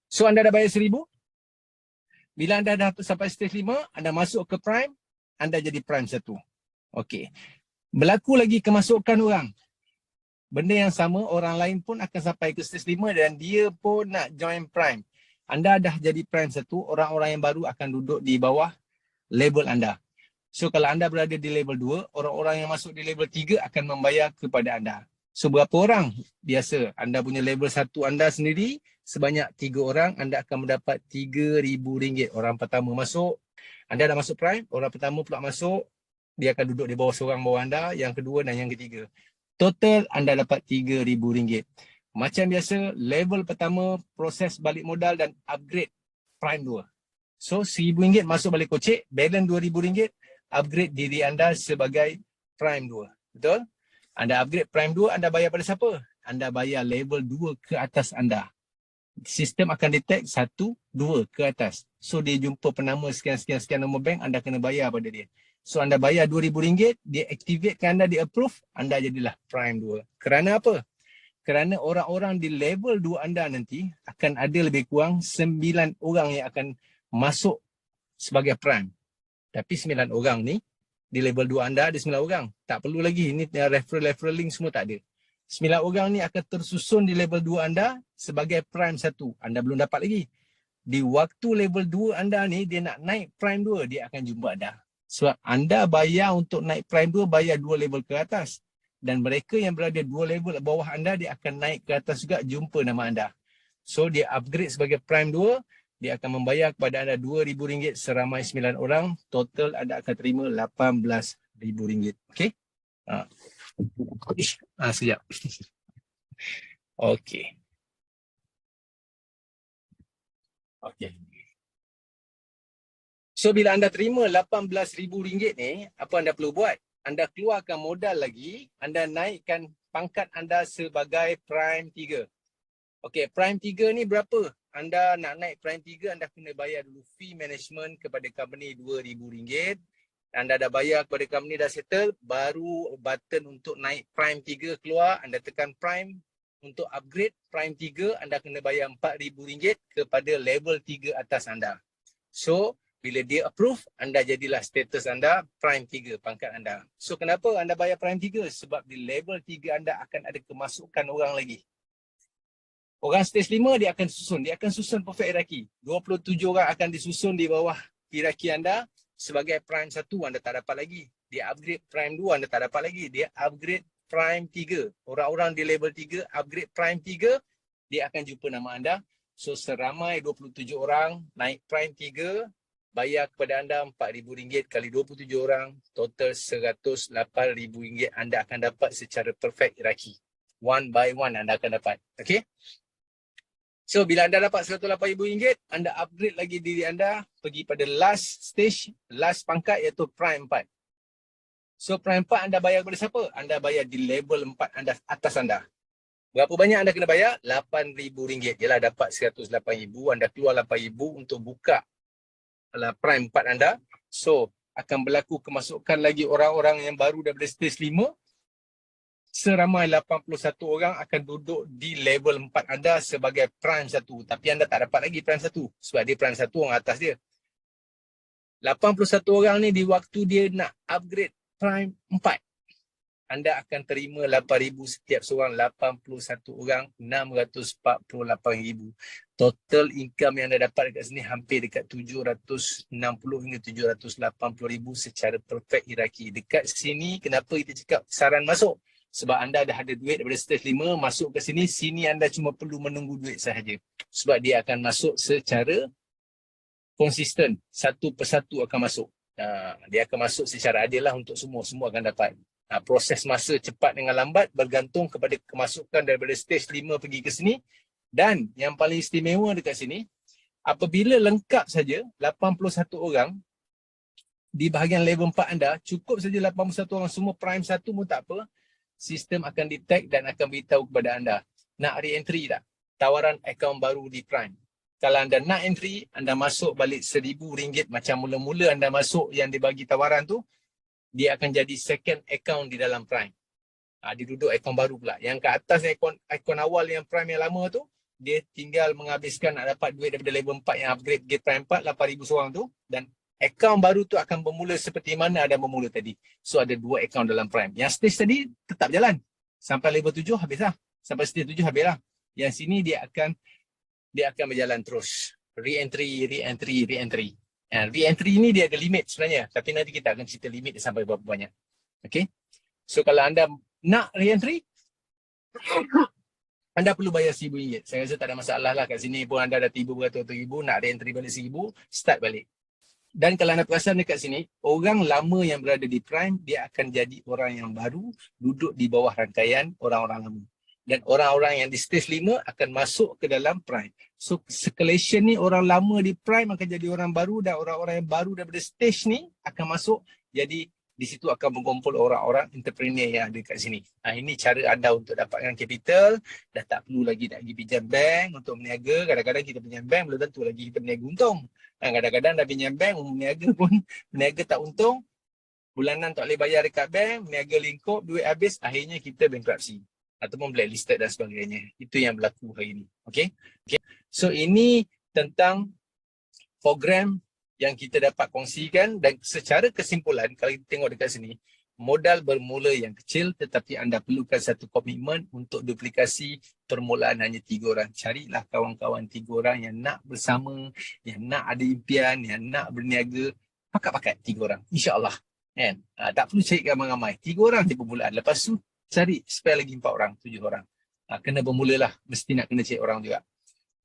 Speaker 1: So anda dah bayar RM1,000. Bila anda dah sampai stage 5, anda masuk ke Prime, anda jadi Prime 1. Okay. Berlaku lagi kemasukan orang. Benda yang sama, orang lain pun akan sampai ke stage 5 dan dia pun nak join Prime. Anda dah jadi Prime 1, orang-orang yang baru akan duduk di bawah label anda. So kalau anda berada di level 2, orang-orang yang masuk di level 3 akan membayar kepada anda. So berapa orang? Biasa, anda punya level 1 anda sendiri, sebanyak 3 orang, anda akan mendapat RM3,000. Orang pertama masuk, anda dah masuk Prime, orang pertama pula masuk, dia akan duduk di bawah seorang bawah anda, yang kedua dan yang ketiga. Total anda dapat RM3,000. Macam biasa, level pertama proses balik modal dan upgrade Prime 2. So RM1,000 masuk balik kocek, balance RM2,000, upgrade diri anda sebagai Prime 2. Betul? Anda upgrade Prime 2, anda bayar pada siapa? Anda bayar level 2 ke atas anda. Sistem akan detect 1, 2 ke atas. So dia jumpa penama sekian-sekian nombor bank, anda kena bayar pada dia. So anda bayar RM2,000, dia activatekan anda, dia approve, anda jadilah Prime 2. Kerana apa? Kerana orang-orang di level 2 anda nanti akan ada lebih kurang 9 orang yang akan masuk sebagai Prime. Tapi 9 orang ni, di level 2 anda ada 9 orang. Tak perlu lagi, ni referral link semua tak ada. 9 orang ni akan tersusun di level 2 anda sebagai Prime 1. Anda belum dapat lagi. Di waktu level 2 anda ni, dia nak naik Prime 2, dia akan jumpa anda. Sebab anda bayar untuk naik Prime 2, bayar 2 level ke atas. Dan mereka yang berada 2 level bawah anda, dia akan naik ke atas juga, jumpa nama anda. So dia upgrade sebagai Prime 2, dia akan membayar kepada anda RM2,000 seramai 9 orang. Total anda akan terima RM18,000. Okay? Sekejap. Okay. Okay. So bila anda terima RM18,000 ni, apa anda perlu buat? Anda keluarkan modal lagi, anda naikkan pangkat anda sebagai Prime 3. Okey, Prime 3 ni berapa? Anda nak naik Prime 3, anda kena bayar dulu fee management kepada company RM2,000. Anda dah bayar kepada company, dah settle, baru button untuk naik Prime 3 keluar, anda tekan Prime. Untuk upgrade Prime 3, anda kena bayar RM4,000 kepada level 3 atas anda. So, Bila dia approve, anda jadilah status anda Prime 3, pangkat anda. So kenapa anda bayar Prime 3? Sebab di level 3 anda akan ada kemasukan orang lagi. Orang stage 5 dia akan susun perfect hierarchy. 27 orang akan disusun di bawah hierarchy anda. Sebagai Prime 1 anda tak dapat lagi. Dia upgrade Prime 2 anda tak dapat lagi. Dia upgrade Prime 3. Orang-orang di level 3 upgrade Prime 3, dia akan jumpa nama anda. So seramai 27 orang naik Prime 3, bayar kepada anda RM4,000 kali 27 orang, total RM108,000 anda akan dapat secara perfect hierarchy. One by one anda akan dapat. Okay? So bila anda dapat RM108,000, anda upgrade lagi diri anda, pergi pada last stage, last pangkat iaitu Prime 4. So Prime 4 anda bayar kepada siapa? Anda bayar di level 4 anda, atas anda. Berapa banyak anda kena bayar? RM8,000. Yalah, dapat RM108,000, anda keluar RM8,000 untuk buka Prime 4 anda. So akan berlaku kemasukan lagi orang-orang yang baru daripada stage 5. Seramai 81 orang akan duduk di level 4 anda sebagai Prime 1. Tapi anda tak dapat lagi Prime 1 sebab dia Prime 1 orang atas dia. 81 orang ni di waktu dia nak upgrade Prime 4, anda akan terima RM8,000 setiap seorang. 81 orang, RM648,000. Total income yang anda dapat dekat sini hampir dekat RM760 hingga RM780,000 secara perfect hierarchy. Dekat sini kenapa kita cakap saran masuk? Sebab anda dah ada duit daripada stage 5 masuk ke sini, sini anda cuma perlu menunggu duit sahaja. Sebab dia akan masuk secara konsisten, satu persatu akan masuk. Dia akan masuk secara adil lah untuk semua akan dapat. Proses masa cepat dengan lambat bergantung kepada kemasukan daripada stage 5 pergi ke sini. Dan yang paling istimewa dekat sini, apabila lengkap saja 81 orang di bahagian level 4 anda, cukup saja 81 orang semua Prime 1 pun tak apa, sistem akan detect dan akan beritahu kepada anda, nak re-entry tak? Tawaran akaun baru di Prime. Kalau anda nak entry, anda masuk balik RM1,000 macam mula-mula anda masuk yang dibagi tawaran tu, dia akan jadi second account di dalam Prime. Dia duduk akaun baru pula. Yang ke atas akaun awal yang Prime yang lama tu, dia tinggal menghabiskan nak dapat duit daripada level 4 yang upgrade Gate Prime 4, RM8,000 seorang tu. Dan akaun baru tu akan bermula seperti mana ada bermula tadi. So ada 2 akaun dalam Prime. Yang stage tadi tetap jalan. Sampai level 7 habis lah. Sampai stage 7 habis lah. Yang sini dia akan berjalan terus. Re-entry. Re-entry ni dia ada limit sebenarnya. Tapi nanti kita akan cerita limit dia sampai berapa banyak. Okay. So kalau anda nak re-entry, anda perlu bayar RM1,000. Saya rasa tak ada masalah lah. Kat sini pun anda dah tiba beratus-ratus ribu, nak re-entry balik RM1,000, start balik. Dan kalau anda perasan dekat sini, orang lama yang berada di Prime, dia akan jadi orang yang baru, duduk di bawah rangkaian orang-orang lama. Dan orang-orang yang di stage 5 akan masuk ke dalam Prime. So circulation ni, orang lama di Prime akan jadi orang baru, dan orang-orang yang baru daripada stage ni akan masuk. Jadi di situ akan berkumpul orang-orang entrepreneur yang ada kat sini. Ini cara anda untuk dapatkan capital. Dah tak perlu lagi nak pergi pinjam bank untuk berniaga. Kadang-kadang kita pinjam bank belum tentu lagi kita berniaga untung. Kadang-kadang dah pinjam bank, berniaga pun berniaga tak untung. Bulanan tak boleh bayar dekat bank, berniaga lingkup, duit habis, akhirnya kita bankruptcy ataupun blacklisted dan sebagainya. Itu yang berlaku hari ini. Okay? So ini tentang program yang kita dapat kongsikan, dan secara kesimpulan kalau kita tengok dekat sini, modal bermula yang kecil tetapi anda perlukan satu komitmen untuk duplikasi. Permulaan hanya 3 orang. Carilah kawan-kawan 3 orang yang nak bersama, yang nak ada impian, yang nak berniaga. Pakat-pakat 3 orang. InsyaAllah. Kan? Tak perlu cari ramai-ramai. 3 orang di permulaan. Lepas tu cari spare lagi 4 orang, 7 orang. Kena bermulalah. Mesti nak kena cari orang juga.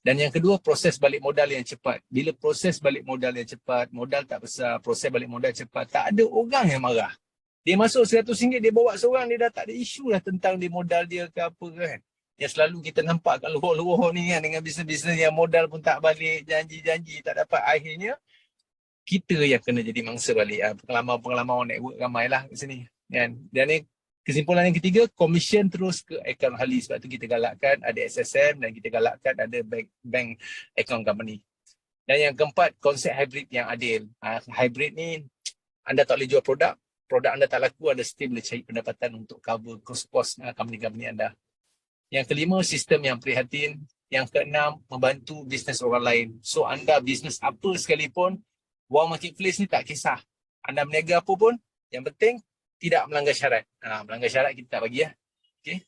Speaker 1: Dan yang kedua, proses balik modal yang cepat. Bila proses balik modal yang cepat, modal tak besar, proses balik modal cepat, tak ada orang yang marah. Dia masuk RM100, dia bawa seorang, dia dah tak ada isu lah tentang dia modal dia ke apa kan. Yang selalu kita nampak kat luar-luar ni kan, dengan bisnes-bisnes yang modal pun tak balik, janji-janji tak dapat. Akhirnya, kita yang kena jadi mangsa balik. Pengalaman-pengalaman network ramai lah kat sini. Kan? Dan ni, kesimpulan yang ketiga, komisen terus ke akaun ahli. Sebab tu kita galakkan ada SSM dan kita galakkan ada bank account company. Dan yang keempat, konsep hybrid yang adil. Hybrid ni, anda tak boleh jual produk anda tak laku, anda still boleh cari pendapatan untuk cover kos-kos company-company anda. Yang kelima, sistem yang prihatin. Yang keenam, membantu bisnes orang lain. So anda bisnes apa sekalipun, Wow Marketplace ni tak kisah. Anda berniaga apa pun, yang penting tidak melanggar syarat. Melanggar syarat kita tak bagi lah. Okay.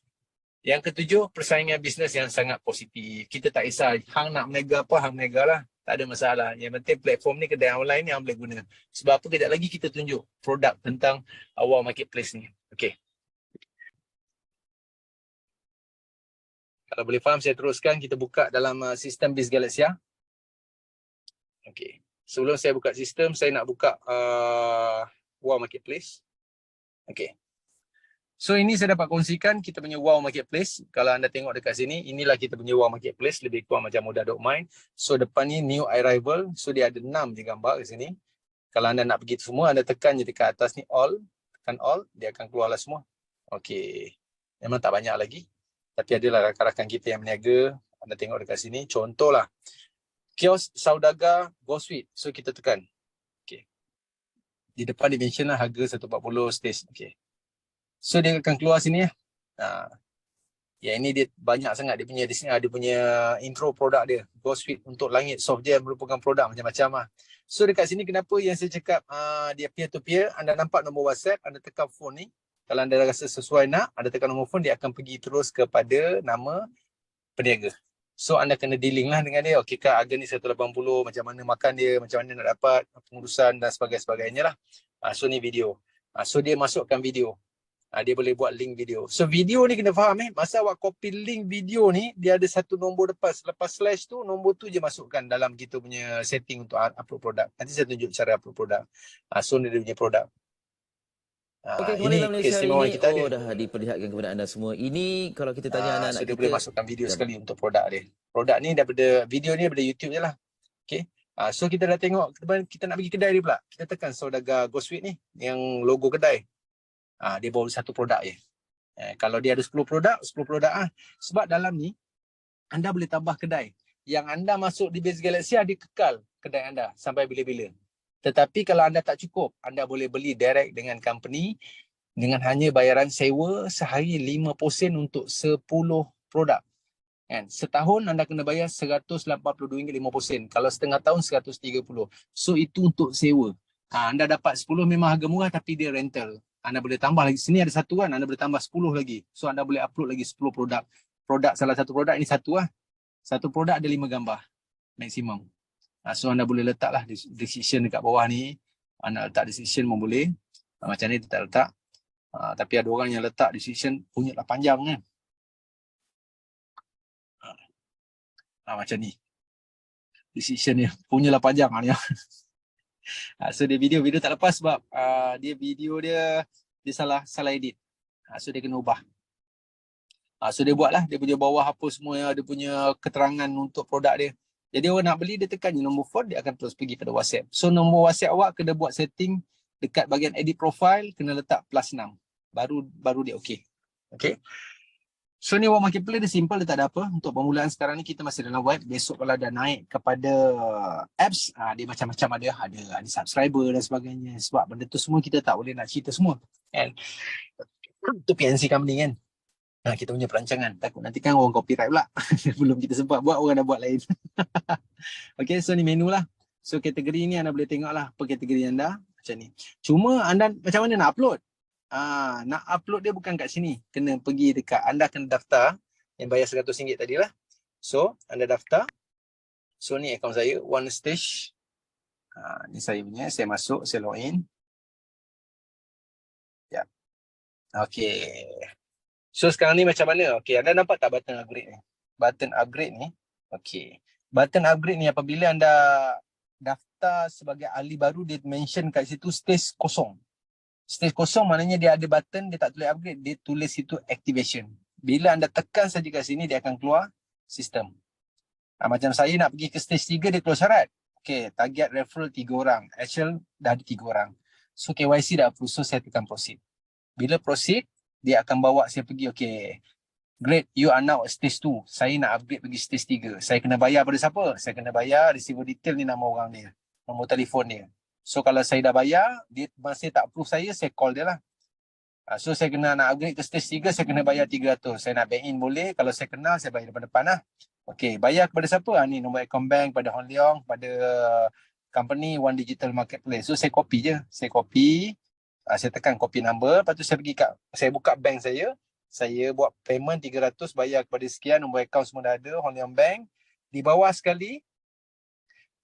Speaker 1: Yang ketujuh, persaingan bisnes yang sangat positif. Kita tak kisah, hang nak berniaga apa, hang berniaga lah. Tak ada masalah. Yang penting platform ni, kedai online ni hang boleh guna. Sebab apa, kejap lagi kita tunjuk produk tentang Wow Marketplace ni. Okay. Kalau boleh faham, saya teruskan. Kita buka dalam sistem Biz Galaxia. Okay. Sebelum saya buka sistem, saya nak buka Wow Marketplace. Okay. So ini saya dapat kongsikan kita punya Wow Marketplace. Kalau anda tengok dekat sini, inilah kita punya Wow Marketplace. Lebih kurang macam mudah.my. So depan ni new arrival. So dia ada 6 je gambar di sini. Kalau anda nak pergi semua, anda tekan je dekat atas ni all. Tekan all, dia akan keluarlah semua. Okay. Memang tak banyak lagi. Tapi adalah rakan-rakan kita yang berniaga. Anda tengok dekat sini. Contohlah. Kios Saudagar Go Suite. So kita tekan. Okay. Di depan dia mention lah harga 140 stage. Okay. So dia akan keluar sini ya. Ya ini dia banyak sangat dia punya di sini dia punya intro produk dia. Go Suite untuk langit soft gel merupakan produk macam-macam lah. So dekat sini kenapa yang saya cakap dia peer to peer, anda nampak nombor WhatsApp, anda tekan phone ni. Kalau anda rasa sesuai nak, anda tekan nombor phone, dia akan pergi terus kepada nama peniaga. So anda kena dealing lah dengan dia. Okey kak, harga ni 180, macam mana makan dia, macam mana nak dapat pengurusan dan sebagainya lah. So ni video. So dia masukkan video. Dia boleh buat link video. So video ni kena faham masa awak copy link video ni, dia ada satu nombor depan. Selepas slash tu, nombor tu je masukkan dalam kita punya setting untuk upload produk. Nanti saya tunjuk cara upload produk. So ni dia punya produk.
Speaker 3: Okey, kembali
Speaker 1: Ini
Speaker 3: dalam Malaysia hari
Speaker 1: keistimewaan
Speaker 3: ini.
Speaker 1: kita ada.
Speaker 3: Dah diperlihatkan kepada anda semua. Ini kalau kita tanya anak-anak
Speaker 1: so dia
Speaker 3: kita,
Speaker 1: boleh masukkan video sekali untuk produk dia. Produk ni daripada video ni daripada YouTube je lah. Okay. So kita dah tengok, kita nak pergi kedai dia pula. Kita tekan Saudagar Go Suite ni, yang logo kedai. Dia bawa satu produk je. Kalau dia ada 10 produk, 10 produk Sebab dalam ni, anda boleh tambah kedai. Yang anda masuk di Biz Galaxia, dia kekal kedai anda sampai bila-bila. Tetapi kalau anda tak cukup, anda boleh beli direct dengan company dengan hanya bayaran sewa sehari 5% untuk 10 produk. Setahun anda kena bayar RM182.5. Kalau setengah tahun 130. So itu untuk sewa. Anda dapat 10 memang harga murah tapi dia rental. Anda boleh tambah lagi. Sini ada satu kan, anda boleh tambah 10 lagi. So anda boleh upload lagi 10 produk. Salah satu produk ini satu lah. Satu produk ada 5 gambar maksimum. So anda boleh letaklah decision dekat bawah ni. Anda letak decision pun boleh. Macam ni kita letak. Tapi ada orang yang letak decision punya lah panjang kan. Macam ni. Decision ni punya lah panjang ni. So dia video tak lepas sebab dia video dia salah edit. So dia kena ubah. So dia buatlah dia punya bawah apa semua, dia punya keterangan untuk produk dia. Jadi orang nak beli, dia tekan je nombor phone, dia akan terus pergi pada WhatsApp. So nombor WhatsApp awak kena buat setting dekat bahagian edit profile, kena letak +6. Baru dia okey. Okey. So ni Wow Marketplace dia simple, dia tak ada apa. Untuk permulaan sekarang ni kita masih dalam web. Besok kalau dah naik kepada apps, dia macam-macam ada subscriber dan sebagainya. Sebab benda tu semua kita tak boleh nak cerita semua. Kan? Itu PNC company kan. Kita punya perancangan. Takut nanti kan orang copyright pula. Belum kita sempat buat, orang dah buat lain. Okay, so ni menu lah. So kategori ni anda boleh tengok lah apa kategori anda. Macam ni. Cuma anda macam mana nak upload? Nak upload dia bukan kat sini. Kena pergi dekat, anda kena daftar. Yang bayar RM100 tadi lah. So, anda daftar. So, ni akaun saya, One Stage. Ni saya punya, saya masuk, saya login. Ya. Okay. So, sekarang ni macam mana? Okay, anda nampak tak button upgrade ni? Button upgrade ni. Okay. Button upgrade ni apabila anda daftar sebagai ahli baru, dia mention kat situ stage kosong. Stage kosong maknanya dia ada button, dia tak tulis upgrade, dia tulis situ activation. Bila anda tekan saja kat sini, dia akan keluar sistem. Macam saya nak pergi ke stage 3, dia keluar syarat. Okay, target referral 3 orang. Actual dah ada 3 orang. So KYC dah approve, so saya tekan proceed. Bila proceed, dia akan bawa saya pergi, okay, great, you are now at stage 2. Saya nak upgrade pergi stage 3. Saya kena bayar pada siapa? Saya kena bayar receiver detail ni, nama orang dia, nombor telefon dia. So kalau saya dah bayar, dia masih tak approve saya call dia lah. So saya kena nak upgrade ke stage 3, saya kena bayar 300. Saya nak bank in boleh, kalau saya kenal saya bayar depan-depan lah. Okay, bayar kepada siapa? Ni nombor account bank pada Hon Leong, pada company One Digital Marketplace. So saya copy je. Saya copy, saya tekan copy number, lepas tu saya buka bank saya buat payment 300, bayar kepada sekian, nombor akaun semua dah ada, Hong Leong Bank. Di bawah sekali,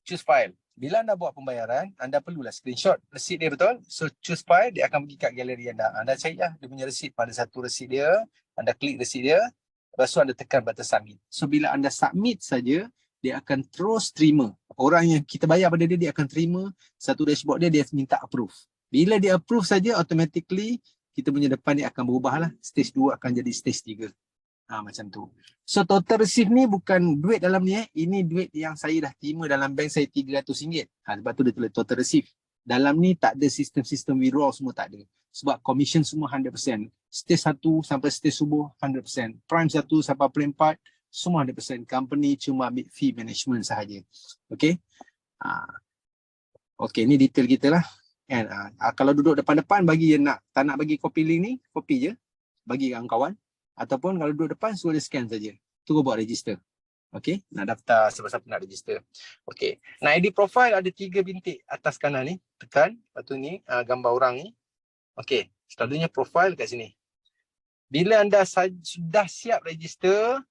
Speaker 1: choose file. Bila anda buat pembayaran, anda perlulah screenshot resit dia, betul? So choose file, dia akan pergi kat galeri anda. Anda cari lah dia punya resit, pada satu resit dia, anda klik resit dia, lepas tu anda tekan button submit. So bila anda submit saja, dia akan terus terima. Orang yang kita bayar pada dia, dia akan terima satu dashboard dia minta approve. Bila dia approve saja, automatically kita punya depan ni akan berubah lah. Stage 2 akan jadi stage 3. Macam tu. So total receive ni bukan duit dalam ni Ini duit yang saya dah terima dalam bank saya RM300. Sebab tu dia tulis total receive. Dalam ni tak ada sistem-sistem withdrawal, semua tak ada. Sebab commission semua 100%. Stage 1 sampai stage subuh 100%. Prime 1 sampai prime 4 semua 100%. Company cuma ambil fee management sahaja. Okay. Okay, ni detail kita lah. Kan? Kalau duduk depan-depan, bagi yang tak nak bagi copy link ni, copy je. Bagi kawan-kawan. Ataupun kalau duduk depan, suruh dia scan saja. Terus buat register. Okay, nak daftar, siapa-siapa nak register. Okay, nak ID profile ada 3 bintik atas kanan ni. Tekan, lepas tu ni gambar orang ni. Okay, selalunya profile kat sini. Bila anda sudah siap register,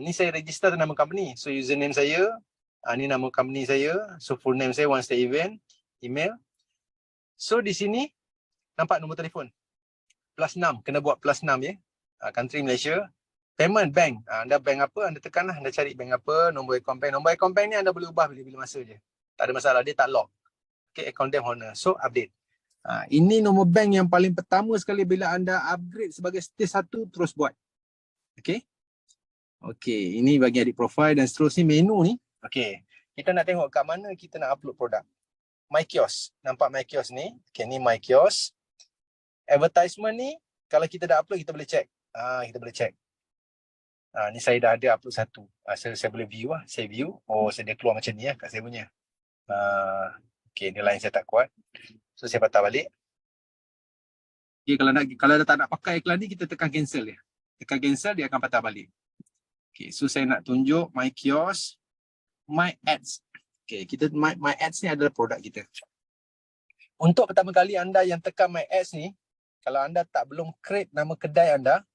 Speaker 1: ni saya register nama company. So username saya, ni nama company saya. So full name saya, One Stay Event, email. So di sini, nampak nombor telefon. +6, kena buat +6 ya. Country Malaysia, payment bank. Anda bank apa, anda tekanlah, anda cari bank apa, nombor account bank. Nombor account bank ni anda boleh ubah bila-bila masa je. Tak ada masalah, dia tak lock. Okay, account dem honor. So update. Ini nombor bank yang paling pertama sekali bila anda upgrade sebagai stage 1, terus buat. Okay. Okay, ini bagi adik profile dan seterusnya menu ni. Okay, kita nak tengok kat mana kita nak upload produk. My Kiosk. Nampak My Kiosk ni? Okay, ni My Kiosk. Advertisement ni, kalau kita dah upload, kita boleh check. Kita boleh check. Ni saya dah ada upload satu. Saya boleh view lah. Saya view. Oh, saya dia keluar macam ni lah kat saya punya. Okay, ni line saya tak kuat. So, saya patah balik. Okay, kalau dah tak nak pakai iklan ni, kita tekan cancel dia. Tekan cancel, dia akan patah balik. Okay, so saya nak tunjuk My Kiosk, My Ads. Okay, My Ads ni adalah produk kita. Untuk pertama kali anda yang tekan My Ads ni, kalau anda belum create nama kedai anda,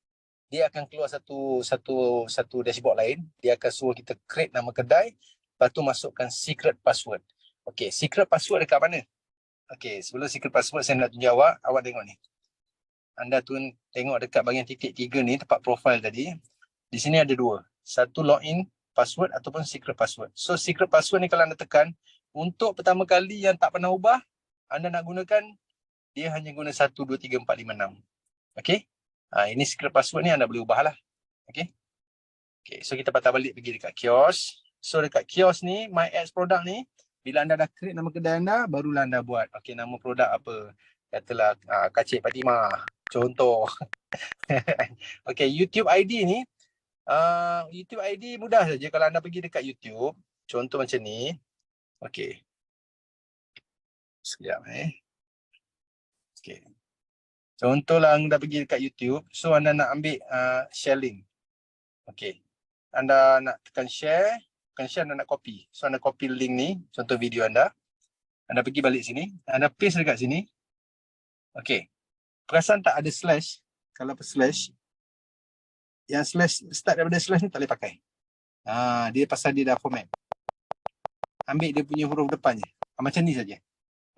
Speaker 1: dia akan keluar satu dashboard lain. Dia akan suruh kita create nama kedai, lepas tu masukkan secret password. Okay, secret password dekat mana? Okay, sebelum secret password saya nak tunjuk awak tengok ni. Anda tengok dekat bahagian titik 3 ni, tempat profile tadi. Di sini ada 2. Satu login password ataupun secret password. So secret password ni kalau anda tekan, untuk pertama kali yang tak pernah ubah, anda nak gunakan, dia hanya guna 1, 2, 3, 4, 5, 6. Okay. Ini secret password ni anda boleh ubah lah. Okay. Okay, so kita patah balik pergi dekat kios. So dekat kios ni, My Ads produk ni, bila anda dah create nama kedai anda, barulah anda buat. Okay, nama produk apa? Katalah Kacik Fatimah. Contoh. Okay, YouTube ID ni, YouTube ID mudah saja. Kalau anda pergi dekat YouTube, contoh macam ni. Okay. Sekejap Okay. Contohlah anda pergi dekat YouTube. So anda nak ambil share link. Okay. Anda nak tekan share. Tekan share, anda nak copy. So anda copy link ni. Contoh video anda. Anda pergi balik sini. Anda paste dekat sini. Okay. Perasan tak ada slash. Kalau slash. Yang slash, start daripada slash ni tak boleh pakai. Dia pasal dia dah format. Ambil dia punya huruf depannya. Macam ni saja.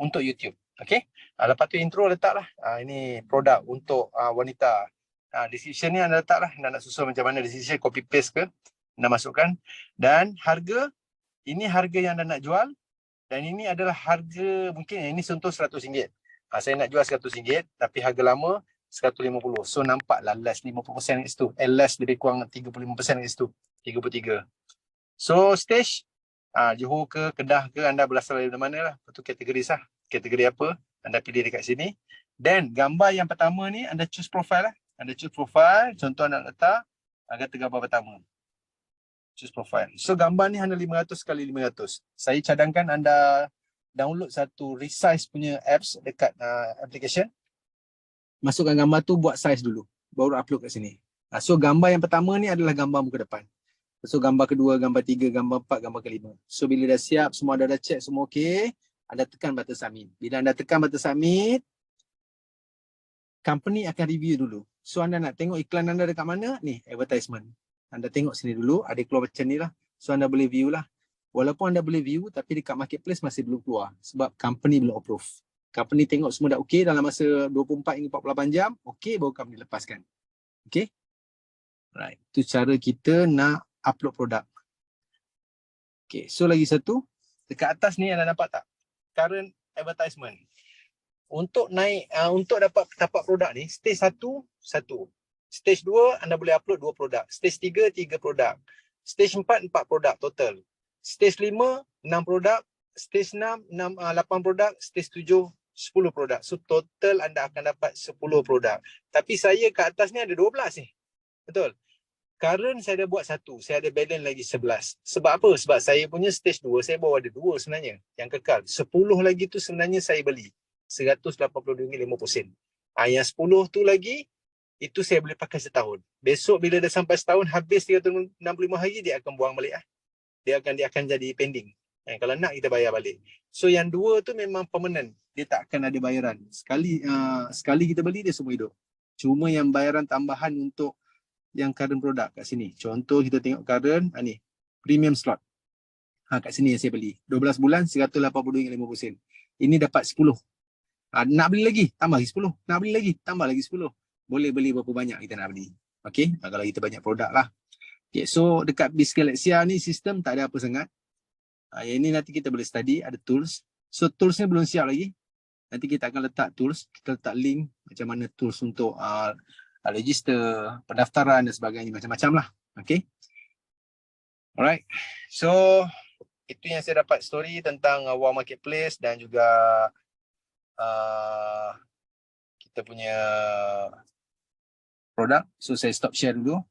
Speaker 1: Untuk YouTube. Okay. Lepas tu intro letaklah. Ini produk untuk wanita. Description ni anda letaklah. Anda nak susun macam mana description, copy paste ke. Anda masukkan. Dan harga. Ini harga yang anda nak jual. Dan ini adalah harga, mungkin ini contoh RM100. Saya nak jual RM100. Tapi harga lama RM150. So nampaklah less 50% kat situ. Less lebih kurang 35% kat situ. 33. So stage. Johor ke, Kedah ke, anda berasal dari mana lah. Lepas tu kategori sah. Kategori apa, anda pilih dekat sini. Dan gambar yang pertama ni, anda choose profile lah. Anda choose profile, contoh anda letak, kata gambar pertama. Choose profile. So gambar ni hanya 500 x 500. Saya cadangkan anda download satu resize punya apps dekat application. Masukkan gambar tu, buat size dulu. Baru upload kat sini. So gambar yang pertama ni adalah gambar muka depan. So gambar kedua, gambar 3, gambar 4, gambar kelima. So bila dah siap, semua dah check, semua okey.
Speaker 4: anda tekan button submit. Bila anda tekan button submit, company akan review dulu. So anda nak tengok iklan anda dekat mana? Ni, advertisement. Anda tengok sini dulu, ada keluar macam ni lah. So anda boleh view lah. Walaupun anda boleh view, tapi dekat marketplace masih belum keluar. Sebab company belum approve. Company tengok semua dah okey dalam masa 24 hingga 48 jam, okey baru company lepaskan. Okey? Right. Itu cara kita nak upload produk. Okay, so lagi satu. Dekat atas ni anda nampak tak? Current advertisement. Untuk naik, untuk dapat tapak produk ni, stage 1, 1. Stage 2, anda boleh upload 2 produk. Stage 3, 3 produk. Stage 4, 4 produk total. Stage 5, 6 produk. Stage 6, 8 produk. Stage 7, 10 produk. So total anda akan dapat 10 produk. Tapi saya kat atas ni ada 12 ni. Betul? Current saya dah buat 1, saya ada balance lagi 11. Sebab apa? Sebab saya punya stage 2, saya baru ada 2 sebenarnya yang kekal. 10 lagi tu sebenarnya saya beli. RM180.50. Yang 10 tu lagi, itu saya boleh pakai setahun. Besok bila dah sampai setahun, habis 365 hari, dia akan buang balik. Dia akan jadi pending. Kalau nak kita bayar balik. So yang 2 tu memang permanent. Dia tak akan ada bayaran. Sekali kita beli, dia semua hidup. Cuma yang bayaran tambahan untuk yang current produk kat sini. Contoh kita tengok current, ni, premium slot. Kat sini yang saya beli. 12 bulan, RM180.50. Ini dapat 10. Nak beli lagi, tambah lagi 10. Nak beli lagi, tambah lagi 10. Boleh beli berapa banyak kita nak beli. Okay, kalau kita banyak produk lah. Okay, so dekat BIS Galaxia ni sistem tak ada apa sangat. Yang ini nanti kita boleh study, ada tools. So tools ni belum siap lagi. Nanti kita akan letak tools, kita letak link macam mana tools untuk register, pendaftaran dan sebagainya, macam-macam lah. Okay. Alright. So, itu yang saya dapat story tentang Wow Marketplace dan juga kita punya produk. So, saya stop share dulu.